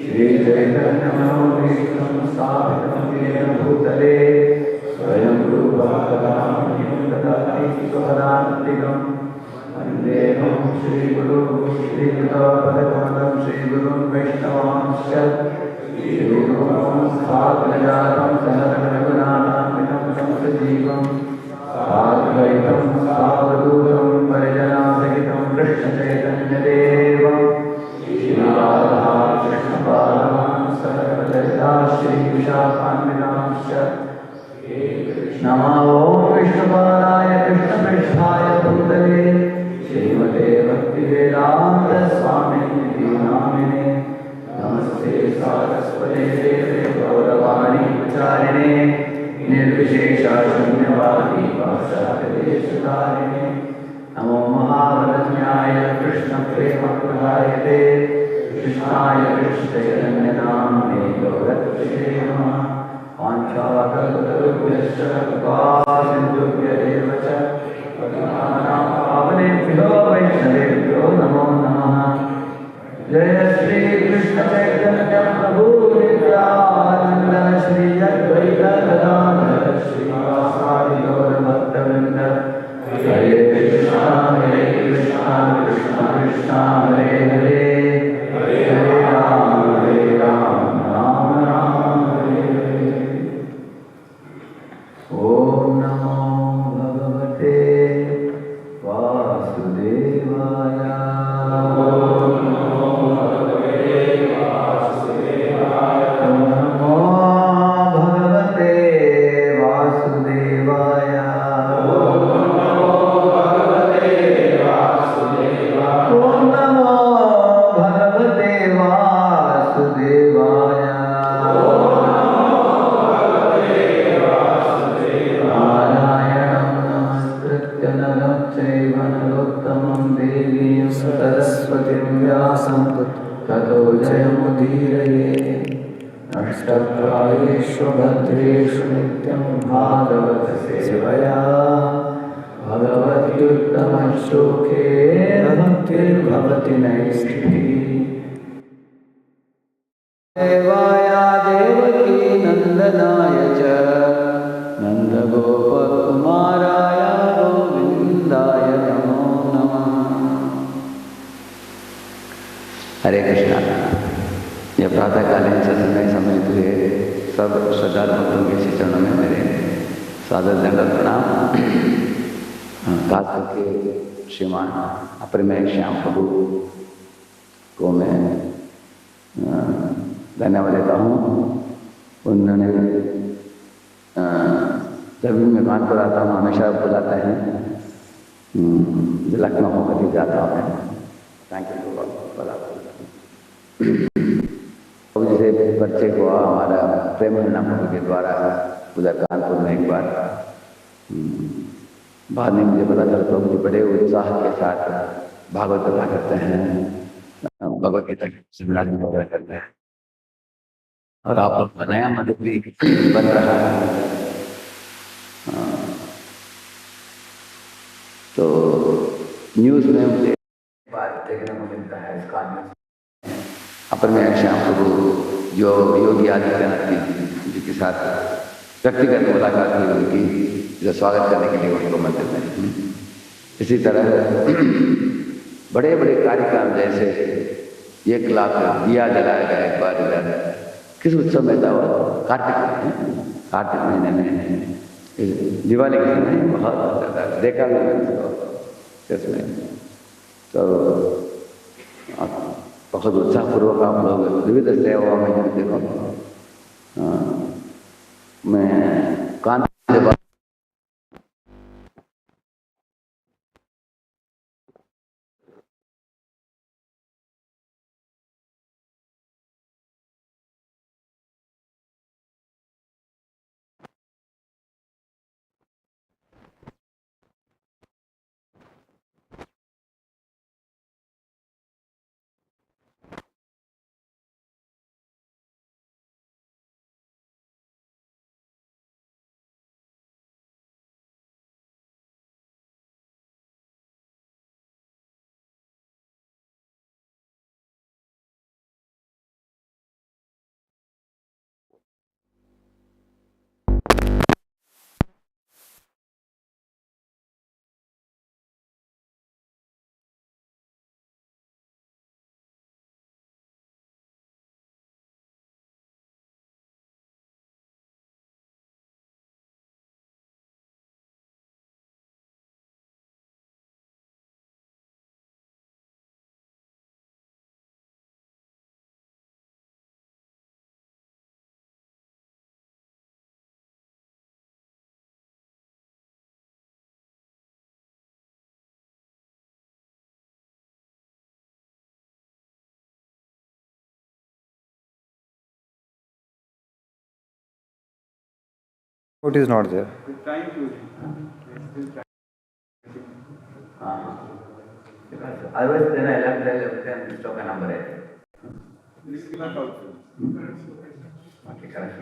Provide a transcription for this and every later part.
श्रीचैतन्यमनोभीष्टं स्थापितं येन भूतले स्वयं रूपं कदामि ददाति स्वपदान्तिकं वन्देऽहं श्रीगुरुं श्रीयुतापदकमलं श्रीगुरुं वैष्णवांश्च श्रीगुरुं साग्रजातं सहगणरघुनाथान्वितं तं सजीवं साद्वैतं सावधूतं परिजनासहितं कृष्णचैतन्यदेवं श्रीराधा कृष्णपादान् सहगणललिता श्रीविशाखान्वितांश्च नमो विष्णुपादाय कृष्णपृष्ठाय भूतले श्रीमते भक्तिवेदान्तस्वामिनिधि नामिने नमस्ते सारस्वते देवे गौरवाणी प्रचारिणे निर्विशेषशून्यवादी वासदेशकारिणे नमो महावदन्याय कृष्णप्रेमप्रदायते कृष्णाय कृष्णचैतन्यनाम्ने गौरत्रिषे नमः वाञ्छाकल्पतरुभ्यश्च कृपासिन्धुभ्येव च पतितानां पावनेभ्यो वैष्णवेभ्यो नमो नमः। जय श्री कृष्ण चैतन्य प्रभु नित्यानंद श्री अद्वैत गदाधर श्रीवासादि गौर भक्तवृंद हरे कृष्णा कृष्णा कृष्णा हरे हरे हरे राम राम राम हरे हरे। ओम नमो भगवते वासुदेवाय। ततो जयमुदीरये नष्टप्रायेषु भद्रेषु नित्यं भागवत सेवया भगवत्युत्तमश्लोके भक्तिर्भवति नैष्ठिकी। देवाय देवकी नन्दनाय च नन्दगोपकुमाराय गोविन्दाय नमो नमः। हरे कृष्णा। यह प्रातःकालीन सत्संग सम्मिलित हुए सब श्रद्धालु भक्तों के श्री चरणों में मेरे सादर दंडवत प्रणाम। खास करके श्रीमान अप्रमेय श्याम प्रभु को मैं धन्यवाद देता हूँ। उन्होंने जब भी मैं कानपुर आता हूँ हमेशा बुलाते हैं, लखनऊ होकर ही जाता हूँ। थैंक यू फॉर जैसे परिचय हुआ हमारा प्रेम नाम के द्वारा उधर कानपुर में एक बार, बाद में मुझे पता चला प्रभु जी बड़े उत्साह के साथ भागवत कथा करते हैं, भगवत गीता सेमिनार में वगैरह करते हैं और आप लोग का नया मंदिर भी बन रहा है। तो न्यूज़ में मुझे बात देखने को मिलता है इसका अप्रमेय श्याम प्रभु जो योगी आदित्यनाथ जी के साथ व्यक्तिगत मुलाकात हुई उनकी, जो स्वागत करने के लिए उनको मंदिर में। इसी तरह बड़े बड़े कार्यक्रम जैसे 1 लाख दिया जलाया गया एक बार इधर, किस उत्सव में था? कार्तिक महीने में दिवाली के समय बहुत ज़्यादा देखा मैंने इसमें। तो बहुत उत्साहपूर्वक आप लोग विविध सेवाओं में देखो। मैं Kanpur It is not there. Otherwise, then I left then stock a number. This is not also. Okay, correct.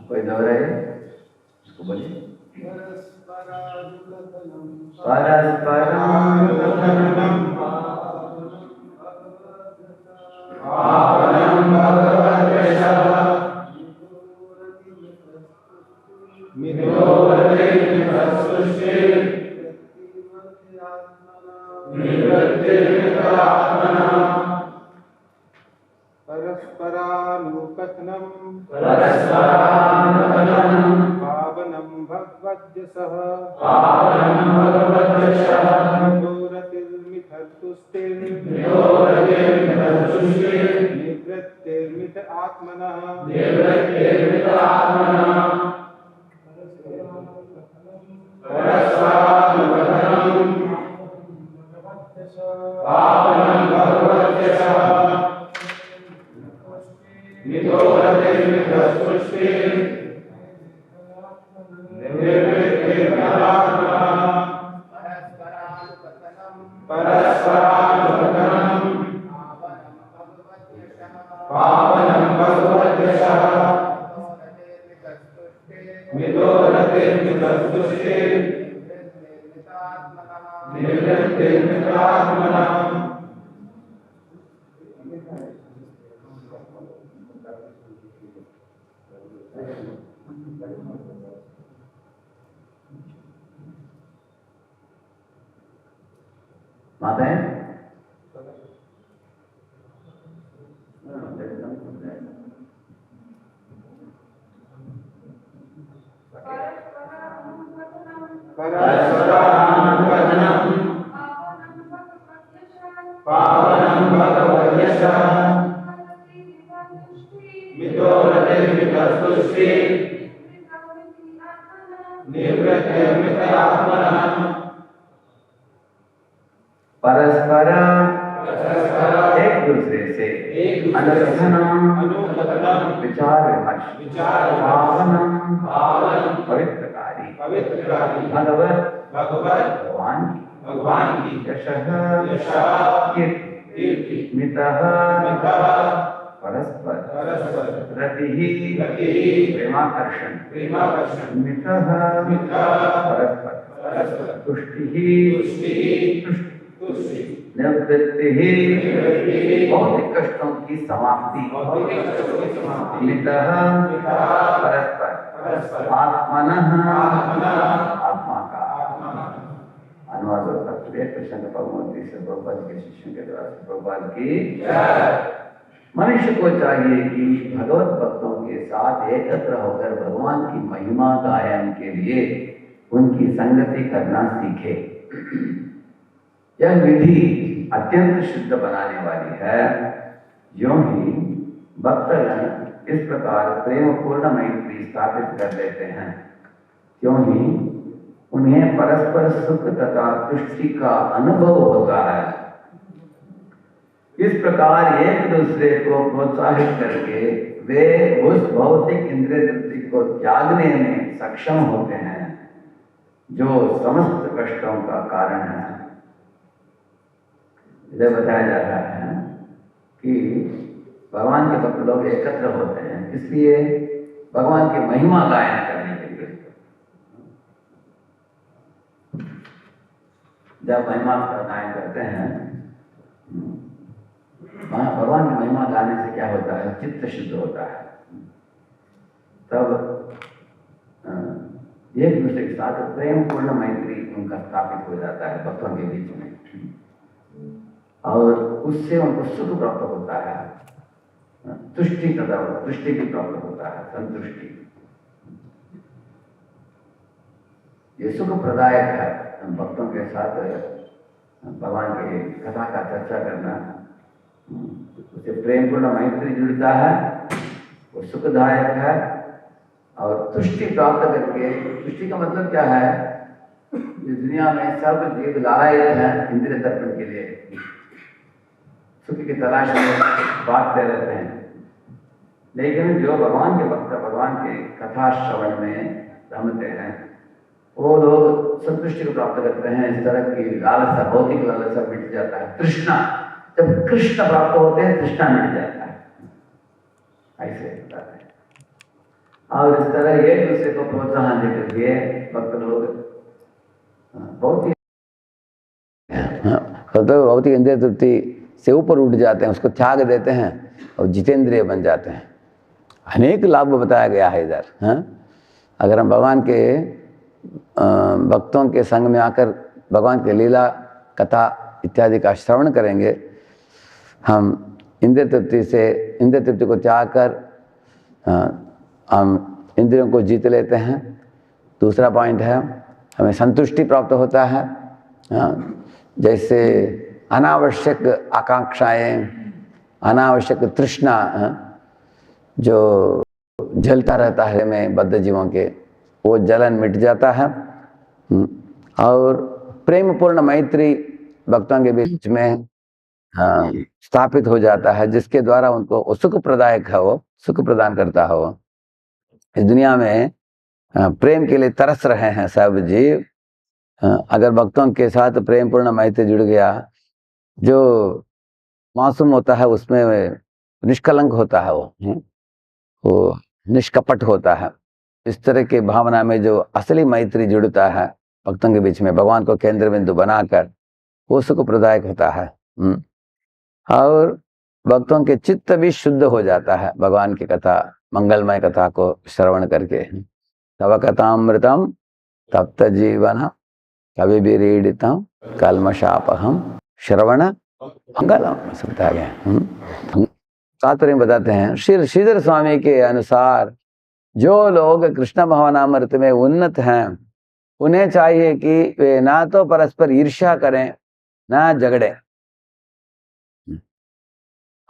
कोई दोहरा है उसको बोलिए। परस्परानुकथनं पावनं भगवद्यशः निवृत्तिर्मित आत्मनः माता है परस्पर एक दूसरे से अनुकथनम विचार विमर्श पावनम पवित्रकारी भगवत भगवान की यशः कीर्ति मितः परस्पर रति प्रेमाकर्षण मितः परस्पर तुष्टि निवृत्ति भौतिक कष्टों की समाप्ति मितः परस्पर आत्मनः आत्मा का अनुवाद होता है कृष्ण भगवती से प्रभुपाद के शिष्यों के द्वारा प्रभुपाद की मनुष्य को चाहिए कि भगवत भक्तों के साथ एकत्र होकर भगवान की महिमा गायन के लिए उनकी संगति करना सीखे। यह विधि अत्यंत शुद्ध बनाने वाली है। यूं ही भक्तगण इस प्रकार प्रेम पूर्ण मैत्री स्थापित कर लेते हैं, क्यों ही उन्हें परस्पर सुख तथा तुष्टि का अनुभव होता है। इस प्रकार एक दूसरे को प्रोत्साहित करके वे उस भौतिक इंद्रिय तृप्ति को त्यागने में सक्षम होते हैं जो समस्त कष्टों का कारण है। इधर बताया जा रहा है कि भगवान के भक्त लोग एकत्र होते हैं इसलिए भगवान की महिमा गायन करने के लिए। जब महिमा का गायन करते हैं वहाँ भगवान की महिमा गाने से क्या होता है, चित्त शुद्ध होता है। तब एक दूसरे के साथ प्रेम पूर्ण मैत्री उनका स्थापित हो जाता है भक्तों के बीच में, और उससे उनको सुख प्राप्त होता है, तुष्टि तथा तुष्टि भी प्राप्त होता है, संतुष्टि। ये सुख प्रदायक है भक्तों के साथ भगवान की कथा का चर्चा करना, उससे प्रेम पूर्ण मैत्री जुड़ता है, वो सुखदायक है। और तुष्टि प्राप्त करके, तुष्टि का मतलब क्या है, इस दुनिया में सब जीव लालयित है इंद्रिय दर्पण के लिए, सुख की तलाश में भागते रहते हैं। लेकिन जो भगवान के भक्त भगवान के कथा श्रवण में रमते हैं वो लोग संतुष्टि को प्राप्त करते हैं। इस तरह की लालसा, भौतिक लालसा मिट जाता है। तृष्णा, जब कृष्ण प्राप्त होते हैं तृष्णा मिट जाता है, ऐसे बताते हैं। और इस तरह एक दूसरे को प्रोत्साहन देकर के भक्त लोग बहुत ही तो भौतिक इंद्रिय तृप्ति से ऊपर उठ जाते हैं, उसको त्याग देते हैं और जितेंद्रिय बन जाते हैं। अनेक लाभ बताया गया है इधर। अगर हम भगवान के भक्तों के संग में आकर भगवान के लीला कथा इत्यादि का श्रवण करेंगे, हम इंद्रिय तृप्ति को त्याग कर हम इंद्रियों को जीत लेते हैं। दूसरा पॉइंट है, हमें संतुष्टि प्राप्त होता है। जैसे अनावश्यक आकांक्षाएं, अनावश्यक तृष्णा जो जलता रहता है में बद्ध जीवों के, वो जलन मिट जाता है। और प्रेम पूर्ण मैत्री भक्तों के बीच में स्थापित हो जाता है, जिसके द्वारा उनको सुख प्रदायक है, वो सुख प्रदान करता है। वो इस दुनिया में प्रेम के लिए तरस रहे हैं सब जीव। अगर भक्तों के साथ प्रेम पूर्ण मैत्री जुड़ गया, जो मासूम होता है उसमें निष्कलंक होता है, वो निष्कपट होता है। इस तरह की भावना में जो असली मैत्री जुड़ता है भक्तों के बीच में, भगवान को केंद्र बिंदु बनाकर, वो सुख प्रदायक होता है। और भक्तों के चित्त भी शुद्ध हो जाता है भगवान की कथा, मंगलमय कथा को श्रवण करके। तव कथामृतम तप्त जीवन कवि विरीडितम कल्मषापहम श्रवण मंगलम, बताया गया। तात्पर्य बताते हैं श्रीधर स्वामी के अनुसार जो लोग कृष्ण भावनामृत में उन्नत हैं, उन्हें चाहिए कि वे ना तो परस्पर ईर्ष्या करें, ना झगड़े।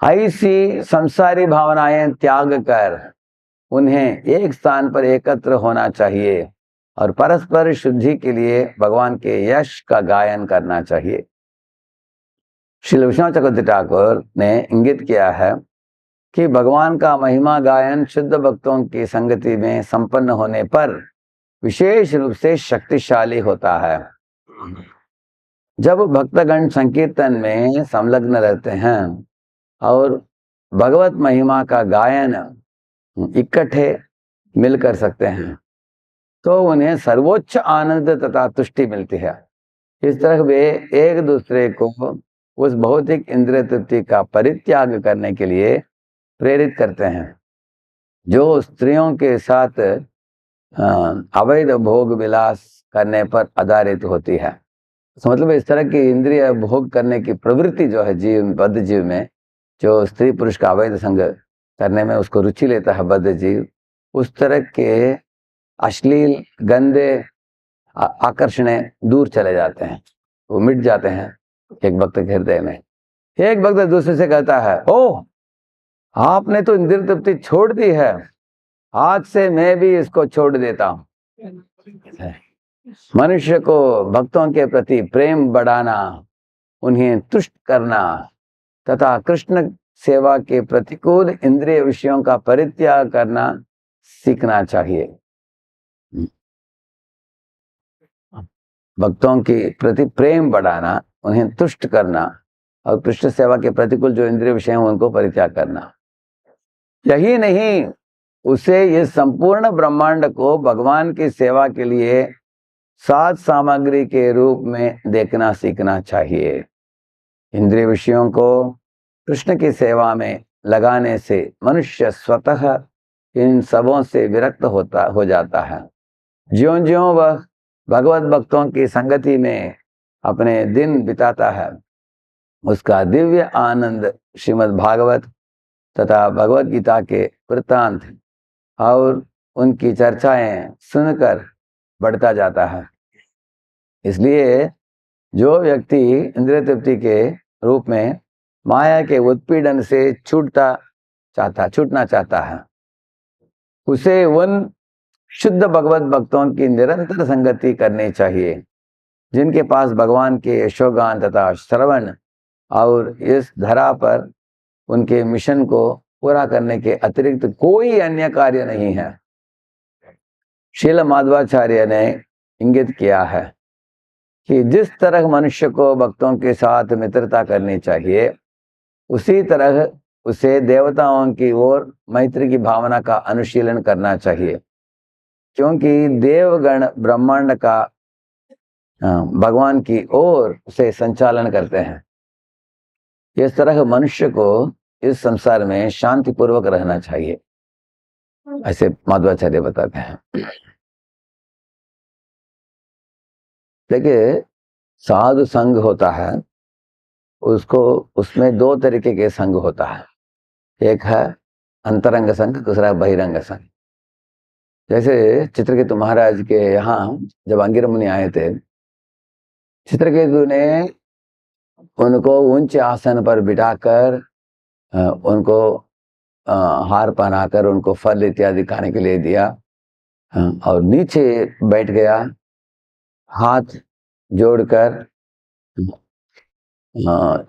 ऐसी संसारी भावनाएं त्याग कर उन्हें एक स्थान पर एकत्र होना चाहिए और परस्पर शुद्धि के लिए भगवान के यश का गायन करना चाहिए। श्री विश्वनाथ चक्रवर्ती ठाकुर ने इंगित किया है कि भगवान का महिमा गायन शुद्ध भक्तों की संगति में संपन्न होने पर विशेष रूप से शक्तिशाली होता है। जब भक्तगण संकीर्तन में संलग्न रहते हैं और भगवत महिमा का गायन इकट्ठे मिल कर सकते हैं, तो उन्हें सर्वोच्च आनंद तथा तुष्टि मिलती है। इस तरह वे एक दूसरे को उस भौतिक इंद्रिय तृप्ति का परित्याग करने के लिए प्रेरित करते हैं, जो स्त्रियों के साथ अवैध भोग विलास करने पर आधारित होती है। तो मतलब इस तरह की इंद्रिय भोग करने की प्रवृत्ति जो है जीव, बद्ध जीव में, जो स्त्री पुरुष का अवैध संग करने में उसको रुचि लेता है बद्ध जीव, उस तरह के अश्लील गंदे आकर्षण दूर चले जाते हैं, वो मिट जाते हैं एक भक्त के हृदय में। एक भक्त दूसरे से कहता है, ओह आपने तो इंद्रिय तृप्ति छोड़ दी है, आज से मैं भी इसको छोड़ देता हूं। मनुष्य को भक्तों के प्रति प्रेम बढ़ाना, उन्हें तुष्ट करना तथा कृष्ण सेवा के प्रतिकूल इंद्रिय विषयों का परित्याग करना सीखना चाहिए। भक्तों के प्रति प्रेम बढ़ाना, उन्हें तुष्ट करना और कृष्ण सेवा के प्रतिकूल जो इंद्रिय विषय हैं उनको परित्याग करना। यही नहीं, उसे ये संपूर्ण ब्रह्मांड को भगवान की सेवा के लिए साध सामग्री के रूप में देखना सीखना चाहिए। इंद्रिय विषयों को कृष्ण की सेवा में लगाने से मनुष्य स्वतः इन सबों से विरक्त हो जाता है। ज्यों-ज्यों वह भगवत भक्तों की संगति में अपने दिन बिताता है, उसका दिव्य आनंद श्रीमद् भागवत तथा भगवत गीता के वृत्तांत और उनकी चर्चाएं सुनकर बढ़ता जाता है। इसलिए जो व्यक्ति इंद्रिय तृप्ति के रूप में माया के उत्पीड़न से छूटना चाहता है, उसे उन शुद्ध भगवत भक्तों की निरंतर संगति करनी चाहिए, जिनके पास भगवान के यशोगान तथा श्रवण और इस धरा पर उनके मिशन को पूरा करने के अतिरिक्त कोई अन्य कार्य नहीं है। श्रील माधवाचार्य ने इंगित किया है कि जिस तरह मनुष्य को भक्तों के साथ मित्रता करनी चाहिए, उसी तरह उसे देवताओं की ओर मैत्री की भावना का अनुशीलन करना चाहिए, क्योंकि देवगण ब्रह्मांड का भगवान की ओर से संचालन करते हैं। इस तरह मनुष्य को इस संसार में शांति पूर्वक रहना चाहिए, ऐसे माधवाचार्य बताते हैं। देखिए, साधु संघ होता है, उसको उसमें दो तरीके के संघ होता है। एक है अंतरंग संघ, दूसरा है बहिरंग संघ। जैसे चित्रकेतु महाराज के यहाँ जब अंगिर मुनि आए थे, चित्रकेतु ने उनको ऊंचे आसन पर बिठाकर उनको हार पहनाकर उनको फल इत्यादि खाने के लिए दिया, और नीचे बैठ गया, हाथ जोड़कर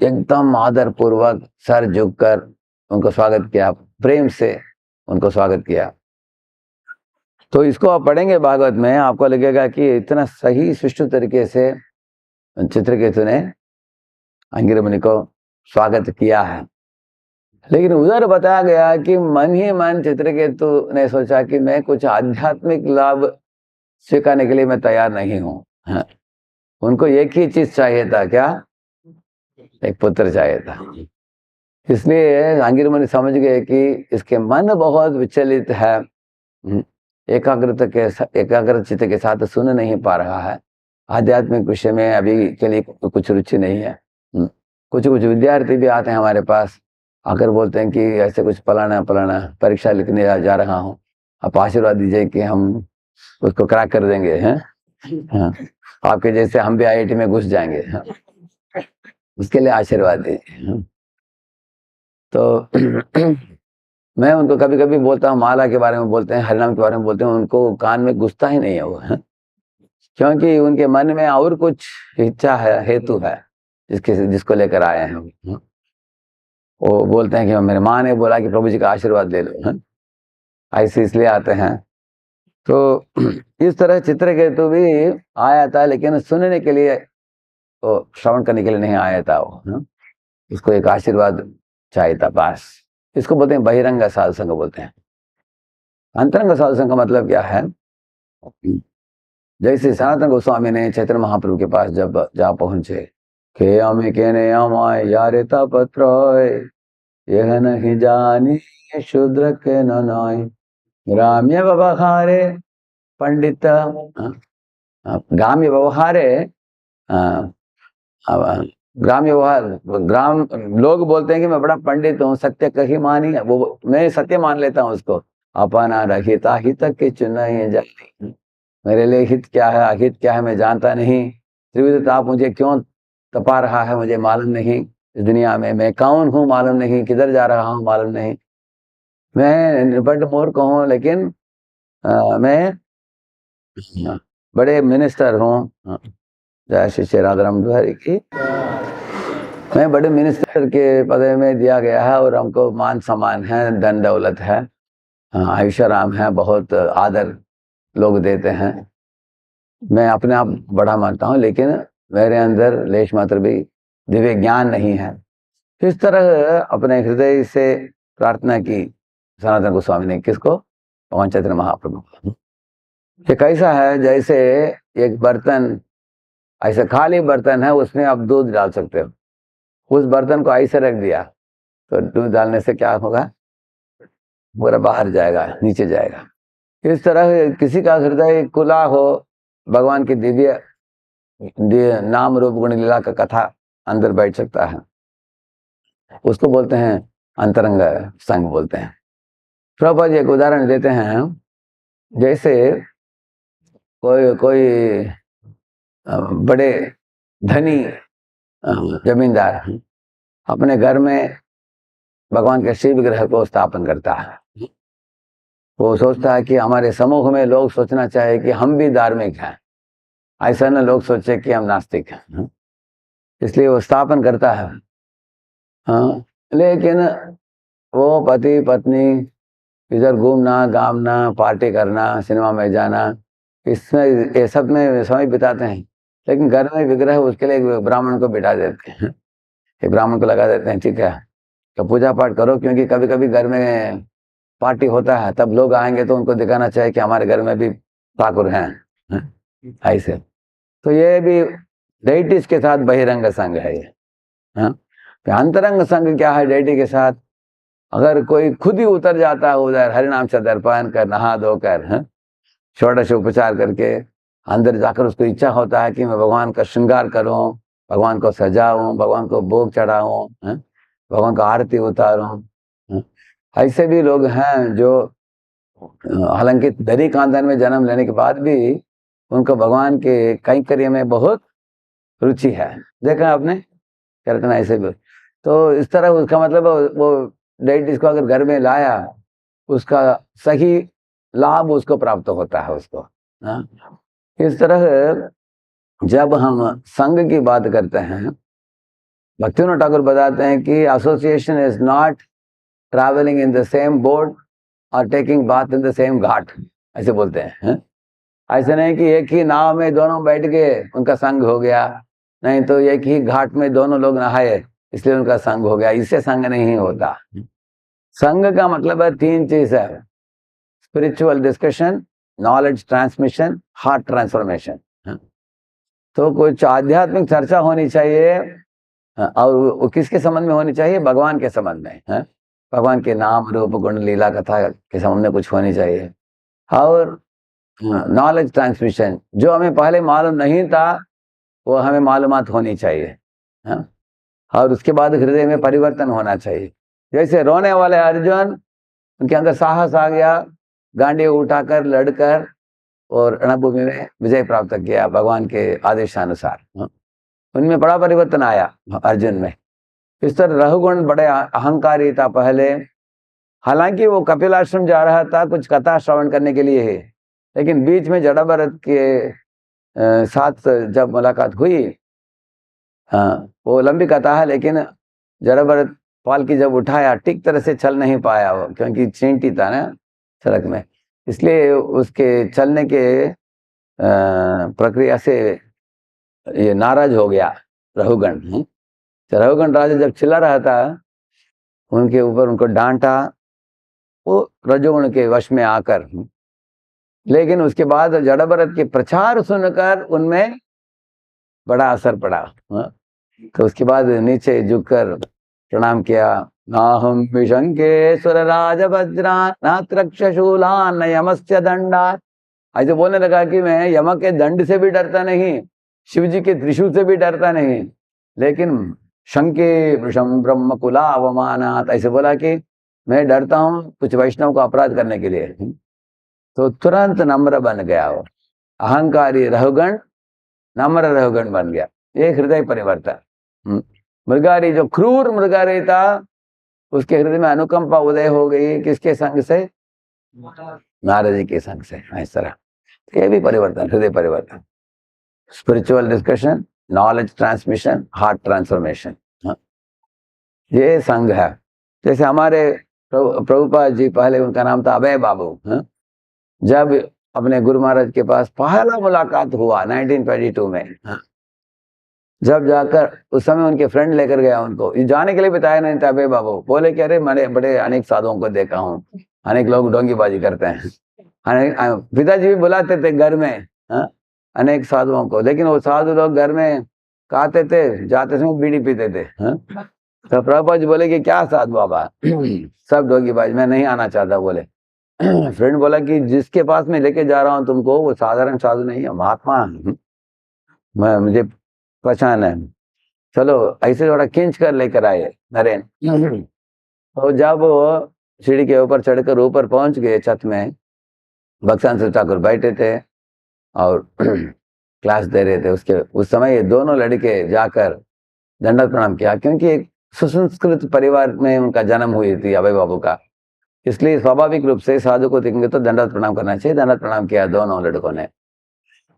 एकदम आदर पूर्वक सर झुककर उनको स्वागत किया, प्रेम से उनको स्वागत किया। तो इसको आप पढ़ेंगे भागवत में, आपको लगेगा कि इतना सही सुष्ठु तरीके से चित्रकेतु ने अंगिर मुनि को स्वागत किया है। लेकिन उधर बताया गया कि मन ही मन चित्रकेतु ने सोचा कि मैं कुछ आध्यात्मिक लाभ स्वीकारने के लिए मैं तैयार नहीं हूँ। उनको एक ही चीज चाहिए था, क्या? एक पुत्र चाहिए था। इसलिए अंगिर मुनि समझ गए कि इसके मन बहुत विचलित है, एकाग्र चित्त के साथ सुन नहीं पा रहा है, आध्यात्मिक विषय में अभी के लिए कुछ रुचि नहीं है। कुछ विद्यार्थी भी आते हैं हमारे पास, आकर बोलते हैं कि ऐसे कुछ फलाना परीक्षा लिखने जा रहा हूँ, आप आशीर्वाद दीजिए कि हम उसको क्रैक कर देंगे हैं। हाँ, आपके जैसे हम भी IIT में घुस जाएंगे। हाँ, उसके लिए आशीर्वाद दीजिए। तो मैं उनको कभी कभी बोलता हूँ, माला के बारे में बोलते हैं, हरिनाम के बारे में बोलते हैं, उनको कान में घुसता ही नहीं है वो, क्योंकि उनके मन में और कुछ इच्छा है, हेतु है जिसको लेकर आए हैं। वो बोलते हैं कि मेरे माँ ने बोला कि प्रभु जी का आशीर्वाद ले लो, ऐसे इसलिए आते हैं। तो इस तरह चित्रकेतु भी आया था, लेकिन सुनने के लिए, तो श्रवण करने के लिए नहीं आया था वो, इसको एक आशीर्वाद चाहिए था बस। इसको बोलते हैं बहिरंग साधु संघ बोलते हैं। अंतरंग साधु संघ का मतलब क्या है? जैसे सनातन गोस्वामी ने चैतन्य महाप्रभु के पास जब जा पहुंचे, के हमें कहने आमाय यारे पत्र यह नहीं जानी शूद्र के नाय, ग्राम्य व्यवहारे पंडित, ग्राम्य व्यवहारे, ग्राम्य व्यवहार, ग्राम लोग बोलते हैं कि मैं बड़ा पंडित हूँ, सत्य कही मानी, वो मैं सत्य मान लेता हूँ उसको। अपना रहिता हित के चुनाई जानी, मेरे लिए हित क्या है अहित क्या है मैं जानता नहीं। त्रिविध ताप मुझे क्यों तपा रहा है मुझे मालूम नहीं। इस दुनिया में मैं कौन हूँ मालूम नहीं, किधर जा रहा हूँ मालूम नहीं। मैं निपट मूर्ख हूँ, लेकिन मैं बड़े मिनिस्टर हूँ। जय श्री श्री राधाराम दुहारी की। मैं बड़े मिनिस्टर के पद में दिया गया है और हमको मान सम्मान है, धन दौलत है, आयुष्यराम है, बहुत आदर लोग देते हैं। मैं अपने आप बड़ा मानता हूँ, लेकिन मेरे अंदर लेश मात्र भी दिव्य ज्ञान नहीं है। इस तरह अपने हृदय से प्रार्थना की सनातन गोस्वामी ने, किसको? भगवान चैतन्य महाप्रभु। ये कैसा है? जैसे एक बर्तन, ऐसे खाली बर्तन है, उसमें आप दूध डाल सकते हो। उस बर्तन को ऐसे रख दिया तो दूध डालने से क्या होगा? पूरा बाहर जाएगा, नीचे जाएगा। इस तरह किसी का हृदय खुला हो, भगवान की दिव्य नाम रूप गुण लीला का कथा अंदर बैठ सकता है, उसको बोलते हैं अंतरंग संघ बोलते हैं। प्रभुपाद जी एक उदाहरण देते हैं। जैसे कोई बड़े धनी जमींदार अपने घर में भगवान के शिव विग्रह को स्थापन करता है। वो सोचता है कि हमारे समूह में लोग सोचना चाहिए कि हम भी धार्मिक हैं, ऐसा न लोग सोचे कि हम नास्तिक हैं, इसलिए वो स्थापन करता है। हाँ, लेकिन वो पति पत्नी इधर घूमना घामना पार्टी करना सिनेमा में जाना इसमें ये सब में समय बिताते हैं, लेकिन घर में विग्रह उसके लिए एक ब्राह्मण को बिठा देते हैं, एक ब्राह्मण को लगा देते हैं, ठीक है तो पूजा पाठ करो, क्योंकि कभी कभी घर में पार्टी होता है तब लोग आएंगे तो उनको दिखाना चाहिए कि हमारे घर में भी ठाकुर हैं, ऐसे। तो ये भी डेटिस के साथ बहिरंग संघ है ये। अंतरंग संघ क्या है डेटी के साथ? अगर कोई खुद ही उतर जाता है उधर हरिनाम चादर पहन कर नहा धोकर षोडश उपचार करके, अंदर जाकर उसको इच्छा होता है कि मैं भगवान का श्रृंगार करूं, भगवान को सजाऊं, भगवान को भोग चढ़ाऊं, भगवान का आरती उतारूं। ऐसे भी लोग हैं जो हालांकि दरी खानदान में जन्म लेने के बाद भी उनको भगवान के कैंकर्य में बहुत रुचि है, देखा आपने कहते ना ऐसे भी। तो इस तरह उसका मतलब वो डेटिस को अगर घर में लाया उसका सही लाभ उसको प्राप्त होता है उसको। इस तरह जब हम संघ की बात करते हैं, भक्तिविनोद ठाकुर बताते हैं कि association is not travelling in the same boat और taking bath in the same ghat, ऐसे बोलते हैं। ऐसे नहीं कि एक ही नाव में दोनों बैठ गए उनका संघ हो गया, नहीं तो एक ही घाट में दोनों लोग नहाए इसलिए उनका संघ हो गया, इससे संघ नहीं होता। संघ का मतलब है तीन चीज है, spiritual discussion, knowledge transmission, heart transformation. तो कुछ आध्यात्मिक चर्चा होनी चाहिए, और वो किसके संबंध में होनी चाहिए? भगवान के संबंध में, भगवान के नाम रूप गुण लीला कथा के संबंध में कुछ होनी चाहिए। और नॉलेज ट्रांसमिशन, जो हमें पहले मालूम नहीं था वो हमें मालूमात होनी चाहिए, और उसके बाद हृदय में परिवर्तन होना चाहिए। जैसे रोने वाले अर्जुन, उनके अंदर साहस आ गया, गांडी उठाकर लड़कर और रणभूमि में विजय प्राप्त किया भगवान के आदेशानुसार। उनमें बड़ा परिवर्तन आया अर्जुन में। इस तरह रघुगुण बड़े अहंकारी था पहले, हालांकि वो कपिलाश्रम जा रहा था कुछ कथा श्रवण करने के लिए, लेकिन बीच में जड़ा भरत के साथ जब मुलाकात हुई, वो लंबी कथा है, लेकिन जड़ा भरत पालकी जब उठाया ठीक तरह से चल नहीं पाया वो, क्योंकि चींटी था ना सड़क में, इसलिए उसके चलने के प्रक्रिया से ये नाराज हो गया रघुगण। रघुगण राजा जब चिल्ला रहा था उनके ऊपर, उनको डांटा, वो रजोगुण के वश में आकर। लेकिन उसके बाद जड़ा भरत के प्रचार सुनकर उनमें बड़ा असर पड़ा, तो उसके बाद नीचे झुककर प्रणाम किया। नाहम विशंके सुर राज वज्रा नात्रक्षशूलान न यमस्य दंडात, ऐसे बोलने लगा कि मैं यम के दंड से भी डरता नहीं, शिव जी के त्रिशूल से भी डरता नहीं, लेकिन शंके वृषम ब्रह्म कुला अवमानात, ऐसे बोला कि मैं डरता हूं कुछ वैष्णव को अपराध करने के लिए। तो तुरंत नम्र बन गया वो, अहंकारी रघुगण नम्र रघुगण बन गया। ये हृदय परिवर्तन। मृगारी जो क्रूर मृगारी था उसके हृदय में अनुकंपा उदय हो गई, किसके संग से? नारद जी के संग से। इस तरह ये भी परिवर्तन, हृदय परिवर्तन, spiritual discussion, knowledge transmission, heart transformation, ये संघ है। जैसे हमारे प्रभुपाद जी, पहले उनका नाम था अभय बाबू, जब अपने गुरु महाराज के पास पहला मुलाकात हुआ 1922 में, जब जाकर उस समय उनके फ्रेंड लेकर गया उनको, जाने के लिए बताया नहीं था अभय बाबू, बोले कि अरे मैंने बड़े अनेक साधुओं को देखा हूँ, अनेक लोग डोंगीबाजी करते हैं। पिताजी भी बुलाते थे घर में अनेक साधुओं को, लेकिन वो साधु लोग घर में खाते थे, जाते समय बीड़ी पीते थे। तो प्रभुपाद जी बोले कि क्या साधु बाबा सब डोंगीबाज, मैं नहीं आना चाहता बोले। फ्रेंड बोला कि जिसके पास मैं लेके जा रहा हूँ तुमको वो साधारण साधु नहीं है, महात्मा, मैं मुझे पहचान है, चलो ऐसे थोड़ा खींच कर लेकर आए नरेन। तो जब वो सीढ़ी के ऊपर चढ़कर ऊपर पहुंच गए छत में, भक्तान ठाकुर बैठे थे और क्लास दे रहे थे। उसके उस समय ये दोनों लड़के जाकर दंडवत प्रणाम किया, क्योंकि एक सुसंस्कृत परिवार में उनका जन्म हुई थी अभय बाबू का, इसलिए स्वाभाविक रूप से साधु को देखेंगे तो दंडवत प्रणाम करना चाहिए। दंडवत प्रणाम किया दोनों लड़कों ने।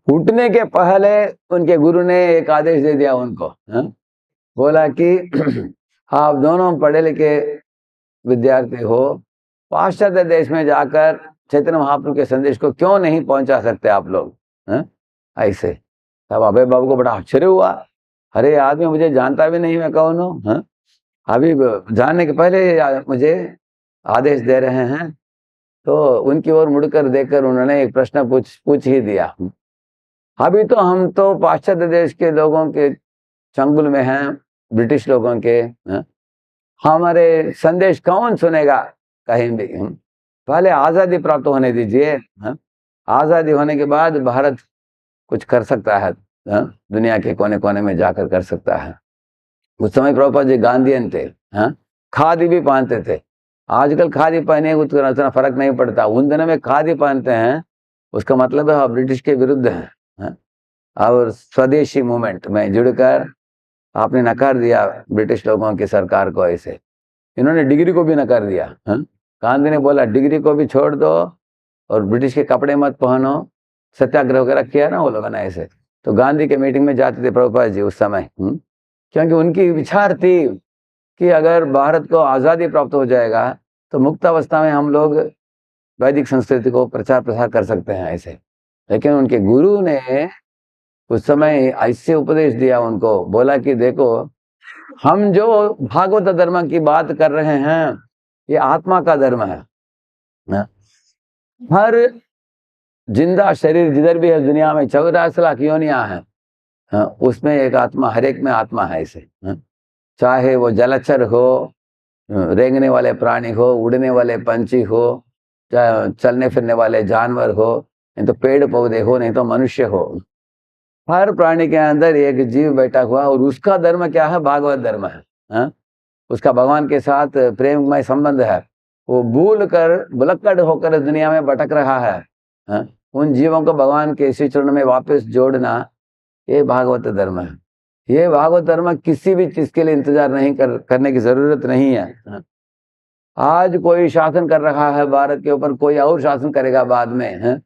उठने के पहले उनके गुरु ने एक आदेश दे दिया उनको, बोला कि आप दोनों पढ़े लिखे विद्यार्थी हो, पाश्चात्य देश में जाकर चैतन्य महाप्रभु के संदेश को क्यों नहीं पहुंचा सकते आप लोग? ऐसे तब अभय बाबू को बड़ा आश्चर्य हुआ, अरे आदमी मुझे जानता भी नहीं, मैं कौन हूँ? अभी जानने के पहले मुझे आदेश दे रहे हैं। तो उनकी ओर मुड़कर देखकर उन्होंने एक प्रश्न पूछ ही दिया, अभी तो हम तो पाश्चात्य देश के लोगों के चंगुल में हैं, ब्रिटिश लोगों के, हमारे संदेश कौन सुनेगा कहीं भी? पहले आजादी प्राप्त होने दीजिए, आजादी होने के बाद भारत कुछ कर सकता है, दुनिया के कोने कोने में जाकर कर सकता है। उस समय प्रभुपाद जी गांधीयन थे, खादी भी पहनते थे। आजकल खादी पहने उतना फर्क नहीं पड़ता, उन दिनों में खादी पहनते हैं, उसका मतलब है ब्रिटिश के विरुद्ध हैं। और स्वदेशी मूवमेंट में जुड़कर आपने नकार दिया ब्रिटिश लोगों की सरकार को। ऐसे इन्होंने डिग्री को भी नकार दिया। गांधी ने बोला डिग्री को भी छोड़ दो और ब्रिटिश के कपड़े मत पहनो, सत्याग्रह वगैरह किया ना वो लोगों ने ऐसे। तो गांधी के मीटिंग में जाते थे प्रभुपाद जी उस समय, क्योंकि उनकी विचार थी कि अगर भारत को आज़ादी प्राप्त हो जाएगा तो मुक्त अवस्था में हम लोग वैदिक संस्कृति को प्रचार प्रसार कर सकते हैं ऐसे। लेकिन उनके गुरु ने उस समय ऐसे उपदेश दिया उनको, बोला कि देखो हम जो भागवत धर्म की बात कर रहे हैं ये आत्मा का धर्म है। हर जिंदा शरीर जिधर भी है दुनिया में 84 लाख योनियां हैं, उसमें एक आत्मा, हर एक में आत्मा है ऐसे। चाहे वो जलचर हो, रेंगने वाले प्राणी हो, उड़ने वाले पंछी हो, चाहे चलने फिरने वाले जानवर हो, नहीं तो पेड़ पौधे हो, नहीं तो मनुष्य हो, हर प्राणी के अंदर एक जीव बैठा हुआ और उसका धर्म क्या है? भागवत धर्म है। उसका भगवान के साथ प्रेममय संबंध है। वो भूल कर बुलक्कड़ होकर इस दुनिया में भटक रहा है। उन जीवों को भगवान के इसी चरण में वापस जोड़ना, ये भागवत धर्म है। ये भागवत धर्म किसी भी चीज के लिए इंतजार नहीं करने की जरूरत नहीं है। आज कोई शासन कर रहा है भारत के ऊपर, कोई और शासन करेगा बाद में,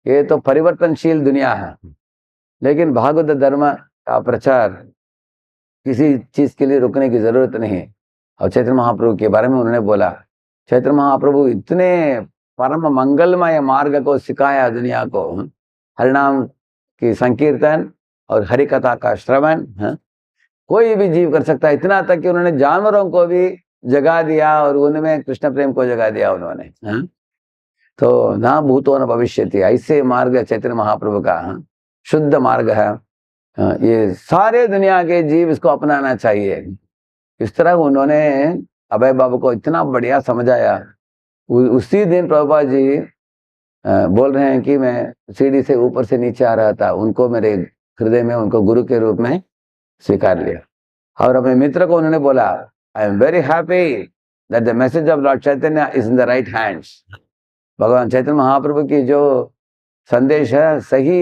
ये तो परिवर्तनशील दुनिया है। लेकिन भागवत धर्म का प्रचार किसी चीज के लिए रुकने की जरूरत नहीं है। और चैतन्य महाप्रभु के बारे में उन्होंने बोला, चैतन्य महाप्रभु इतने परम मंगलमय मार्ग को सिखाया दुनिया को, हरिनाम की संकीर्तन और हरि कथा का श्रवण कोई भी जीव कर सकता है। इतना तक कि उन्होंने जानवरों को भी जगा दिया और उनमें कृष्ण प्रेम को जगा दिया उन्होंने। तो ना भूतो न भविष्यति, ऐसे मार्ग चैतन्य महाप्रभु का शुद्ध मार्ग है। ये सारे दुनिया के जीव इसको अपनाना चाहिए। इस तरह उन्होंने अभय बाबू को इतना बढ़िया समझाया। उसी दिन प्रभुपाद जी बोल रहे हैं कि मैं सीढ़ी से ऊपर से नीचे आ रहा था, उनको मेरे हृदय में उनको गुरु के रूप में स्वीकार लिया। और अपने मित्र को उन्होंने बोला, I am very happy that the message of Lord Chaitanya is in the right hands. भगवान चैतन्य महाप्रभु की जो संदेश है सही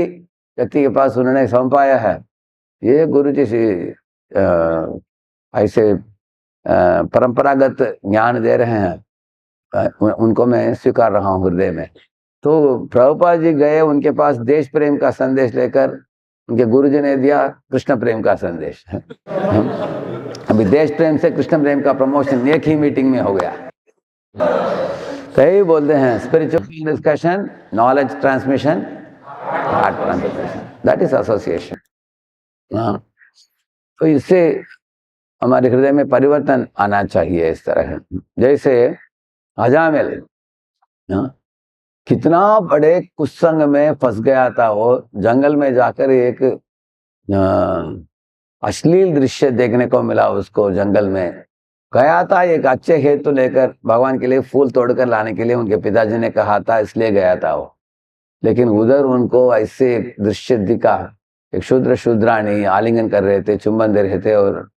व्यक्ति के पास उन्होंने सौंपाया है। ये गुरु जी से ऐसे परंपरागत ज्ञान दे रहे हैं, उनको मैं स्वीकार रहा हूँ हृदय में। तो प्रभुपाद जी गए उनके पास देश प्रेम का संदेश लेकर, उनके गुरु जी ने दिया कृष्ण प्रेम का संदेश। अभी देश प्रेम से कृष्ण प्रेम का प्रमोशन एक ही मीटिंग में हो गया। कई बोलते हैं spiritual discussion, knowledge transmission, heart transmission, that is association. तो इससे हमारे हृदय में परिवर्तन आना चाहिए। इस तरह जैसे अजामिल कितना बड़े कुसंग में फंस गया था, वो जंगल में जाकर एक अश्लील दृश्य देखने को मिला उसको। जंगल में गया था एक अच्छे हेतु लेकर, भगवान के लिए फूल तोड़कर लाने के लिए उनके पिताजी ने कहा था, इसलिए गया था वो। लेकिन उधर उनको ऐसे दृश्य दिखा, एक शूद्राणी आलिंगन कर रहे थे, चुंबन दे रहे थे और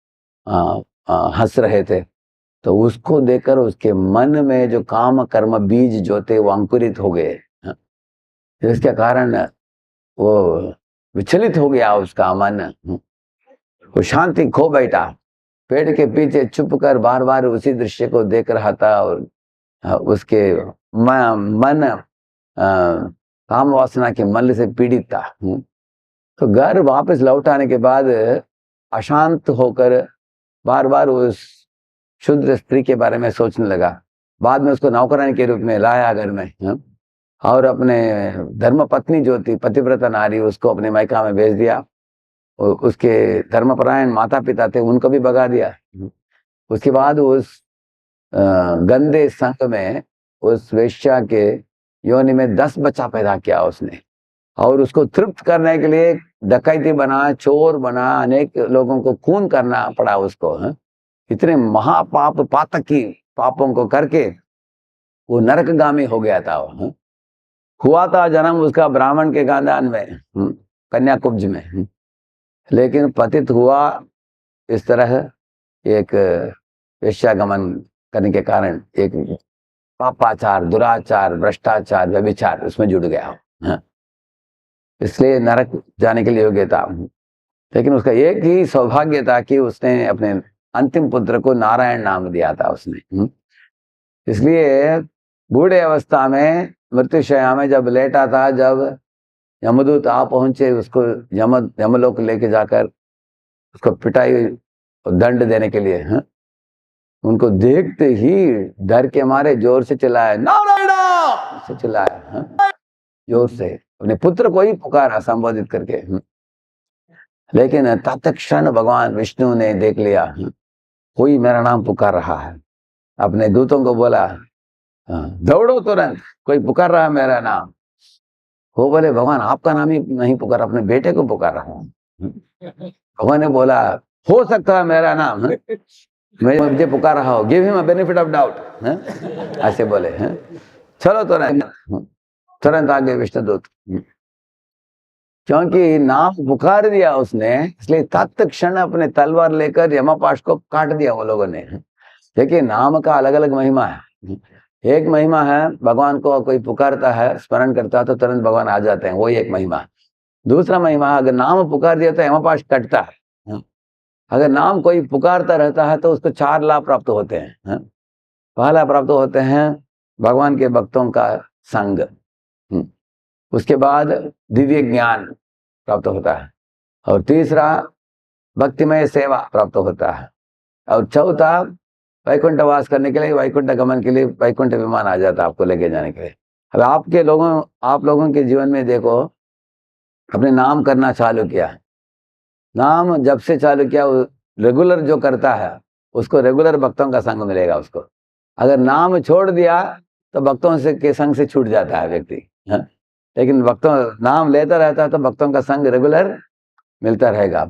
हंस रहे थे। तो उसको देखकर उसके मन में जो काम कर्म बीज जो थे वो अंकुरित हो गए, जिसके कारण वो विचलित हो गया उसका मन, वो शांति खो बैठा। पेड़ के पीछे चुप कर बार बार उसी दृश्य को देख रहा था और उसके मन काम वासना के मल से पीड़ित था। तो घर वापस लौट आने के बाद अशांत होकर बार बार उस शुद्र स्त्री के बारे में सोचने लगा। बाद में उसको नौकरानी के रूप में लाया घर में, हाँ? और अपने धर्म पत्नी जो थी पतिव्रता नारी उसको अपने मायका में भेज दिया। उसके धर्मपरायण माता पिता थे उनको भी भगा दिया। उसके बाद उस गंदे संग में उस वेश्या के योनि में 10 बच्चा पैदा किया उसने, और उसको तृप्त करने के लिए डकैती बना, चोर बना, अनेक लोगों को खून करना पड़ा उसको, हाँ? इतने महापाप पातकी पापों को करके वो नरकगामी हो गया था वो, हाँ? हुआ था जन्म उसका ब्राह्मण के खानदान में, कन्याकुब्ज में, लेकिन पतित हुआ इस तरह एक वेश्यागमन करने के कारण एक पापाचार, दुराचार, भ्रष्टाचार, व्यभिचार उसमें जुड़ गया, हाँ? इसलिए नरक जाने के लिए योग्य था। लेकिन उसका एक ही सौभाग्य था कि उसने अपने अंतिम पुत्र को नारायण नाम दिया था उसने। इसलिए बूढ़े अवस्था में मृत्युशया में जब लेटा था, जब यमदूत आ पहुंचे उसको यमलोक लेके जाकर उसको पिटाई और दंड देने के लिए, हाँ? उनको देखते ही डर के मारे जोर से चिल्लाए, नारायण से चिल्लाए, हाँ? जोर से अपने पुत्र को ही पुकारा संबोधित करके, लेकिन तत्क्षण भगवान विष्णु ने देख लिया, कोई मेरा नाम पुकार रहा है। अपने दूतों को बोला, दौड़ो तुरंत, कोई पुकार रहा है मेरा नाम। वो बोले, भगवान आपका नाम ही नहीं पुकार, अपने बेटे को पुकार रहा हूँ। भगवान ने बोला, हो सकता है मेरा नाम मैं मुझे पुकार रहा हो, give him a benefit of doubt, ऐसे बोले, चलो तुरंत आ गए विष्णुदूत, क्योंकि नाम पुकार दिया उसने, इसलिए तत्क्षण अपने तलवार लेकर यमपाश को काट दिया वो लोगों ने। देखिए नाम का अलग अलग महिमा है। एक महिमा है भगवान को कोई पुकारता है, स्मरण करता है तो तुरंत भगवान आ जाते हैं, वो एक महिमा। दूसरा महिमा, अगर नाम पुकार दिया तो यमपाश कटता है। अगर नाम कोई पुकारता रहता है तो उसको 4 लाभ प्राप्त होते हैं। पहला प्राप्त होते हैं भगवान के भक्तों का संग, उसके बाद दिव्य ज्ञान प्राप्त होता है, और तीसरा भक्तिमय सेवा प्राप्त होता है, और चौथा वैकुंठ वास करने के लिए, वैकुंठ गमन के लिए वैकुंठ विमान आ जाता है आपको लेके जाने के लिए। अब आप लोगों के जीवन में देखो, अपने नाम करना चालू किया, नाम जब से चालू किया रेगुलर जो करता है उसको रेगुलर भक्तों का संग मिलेगा उसको। अगर नाम छोड़ दिया तो भक्तों से के संग से छूट जाता है व्यक्ति, लेकिन भक्तों नाम लेता रहता है तो भक्तों का संग रेगुलर मिलता रहेगा।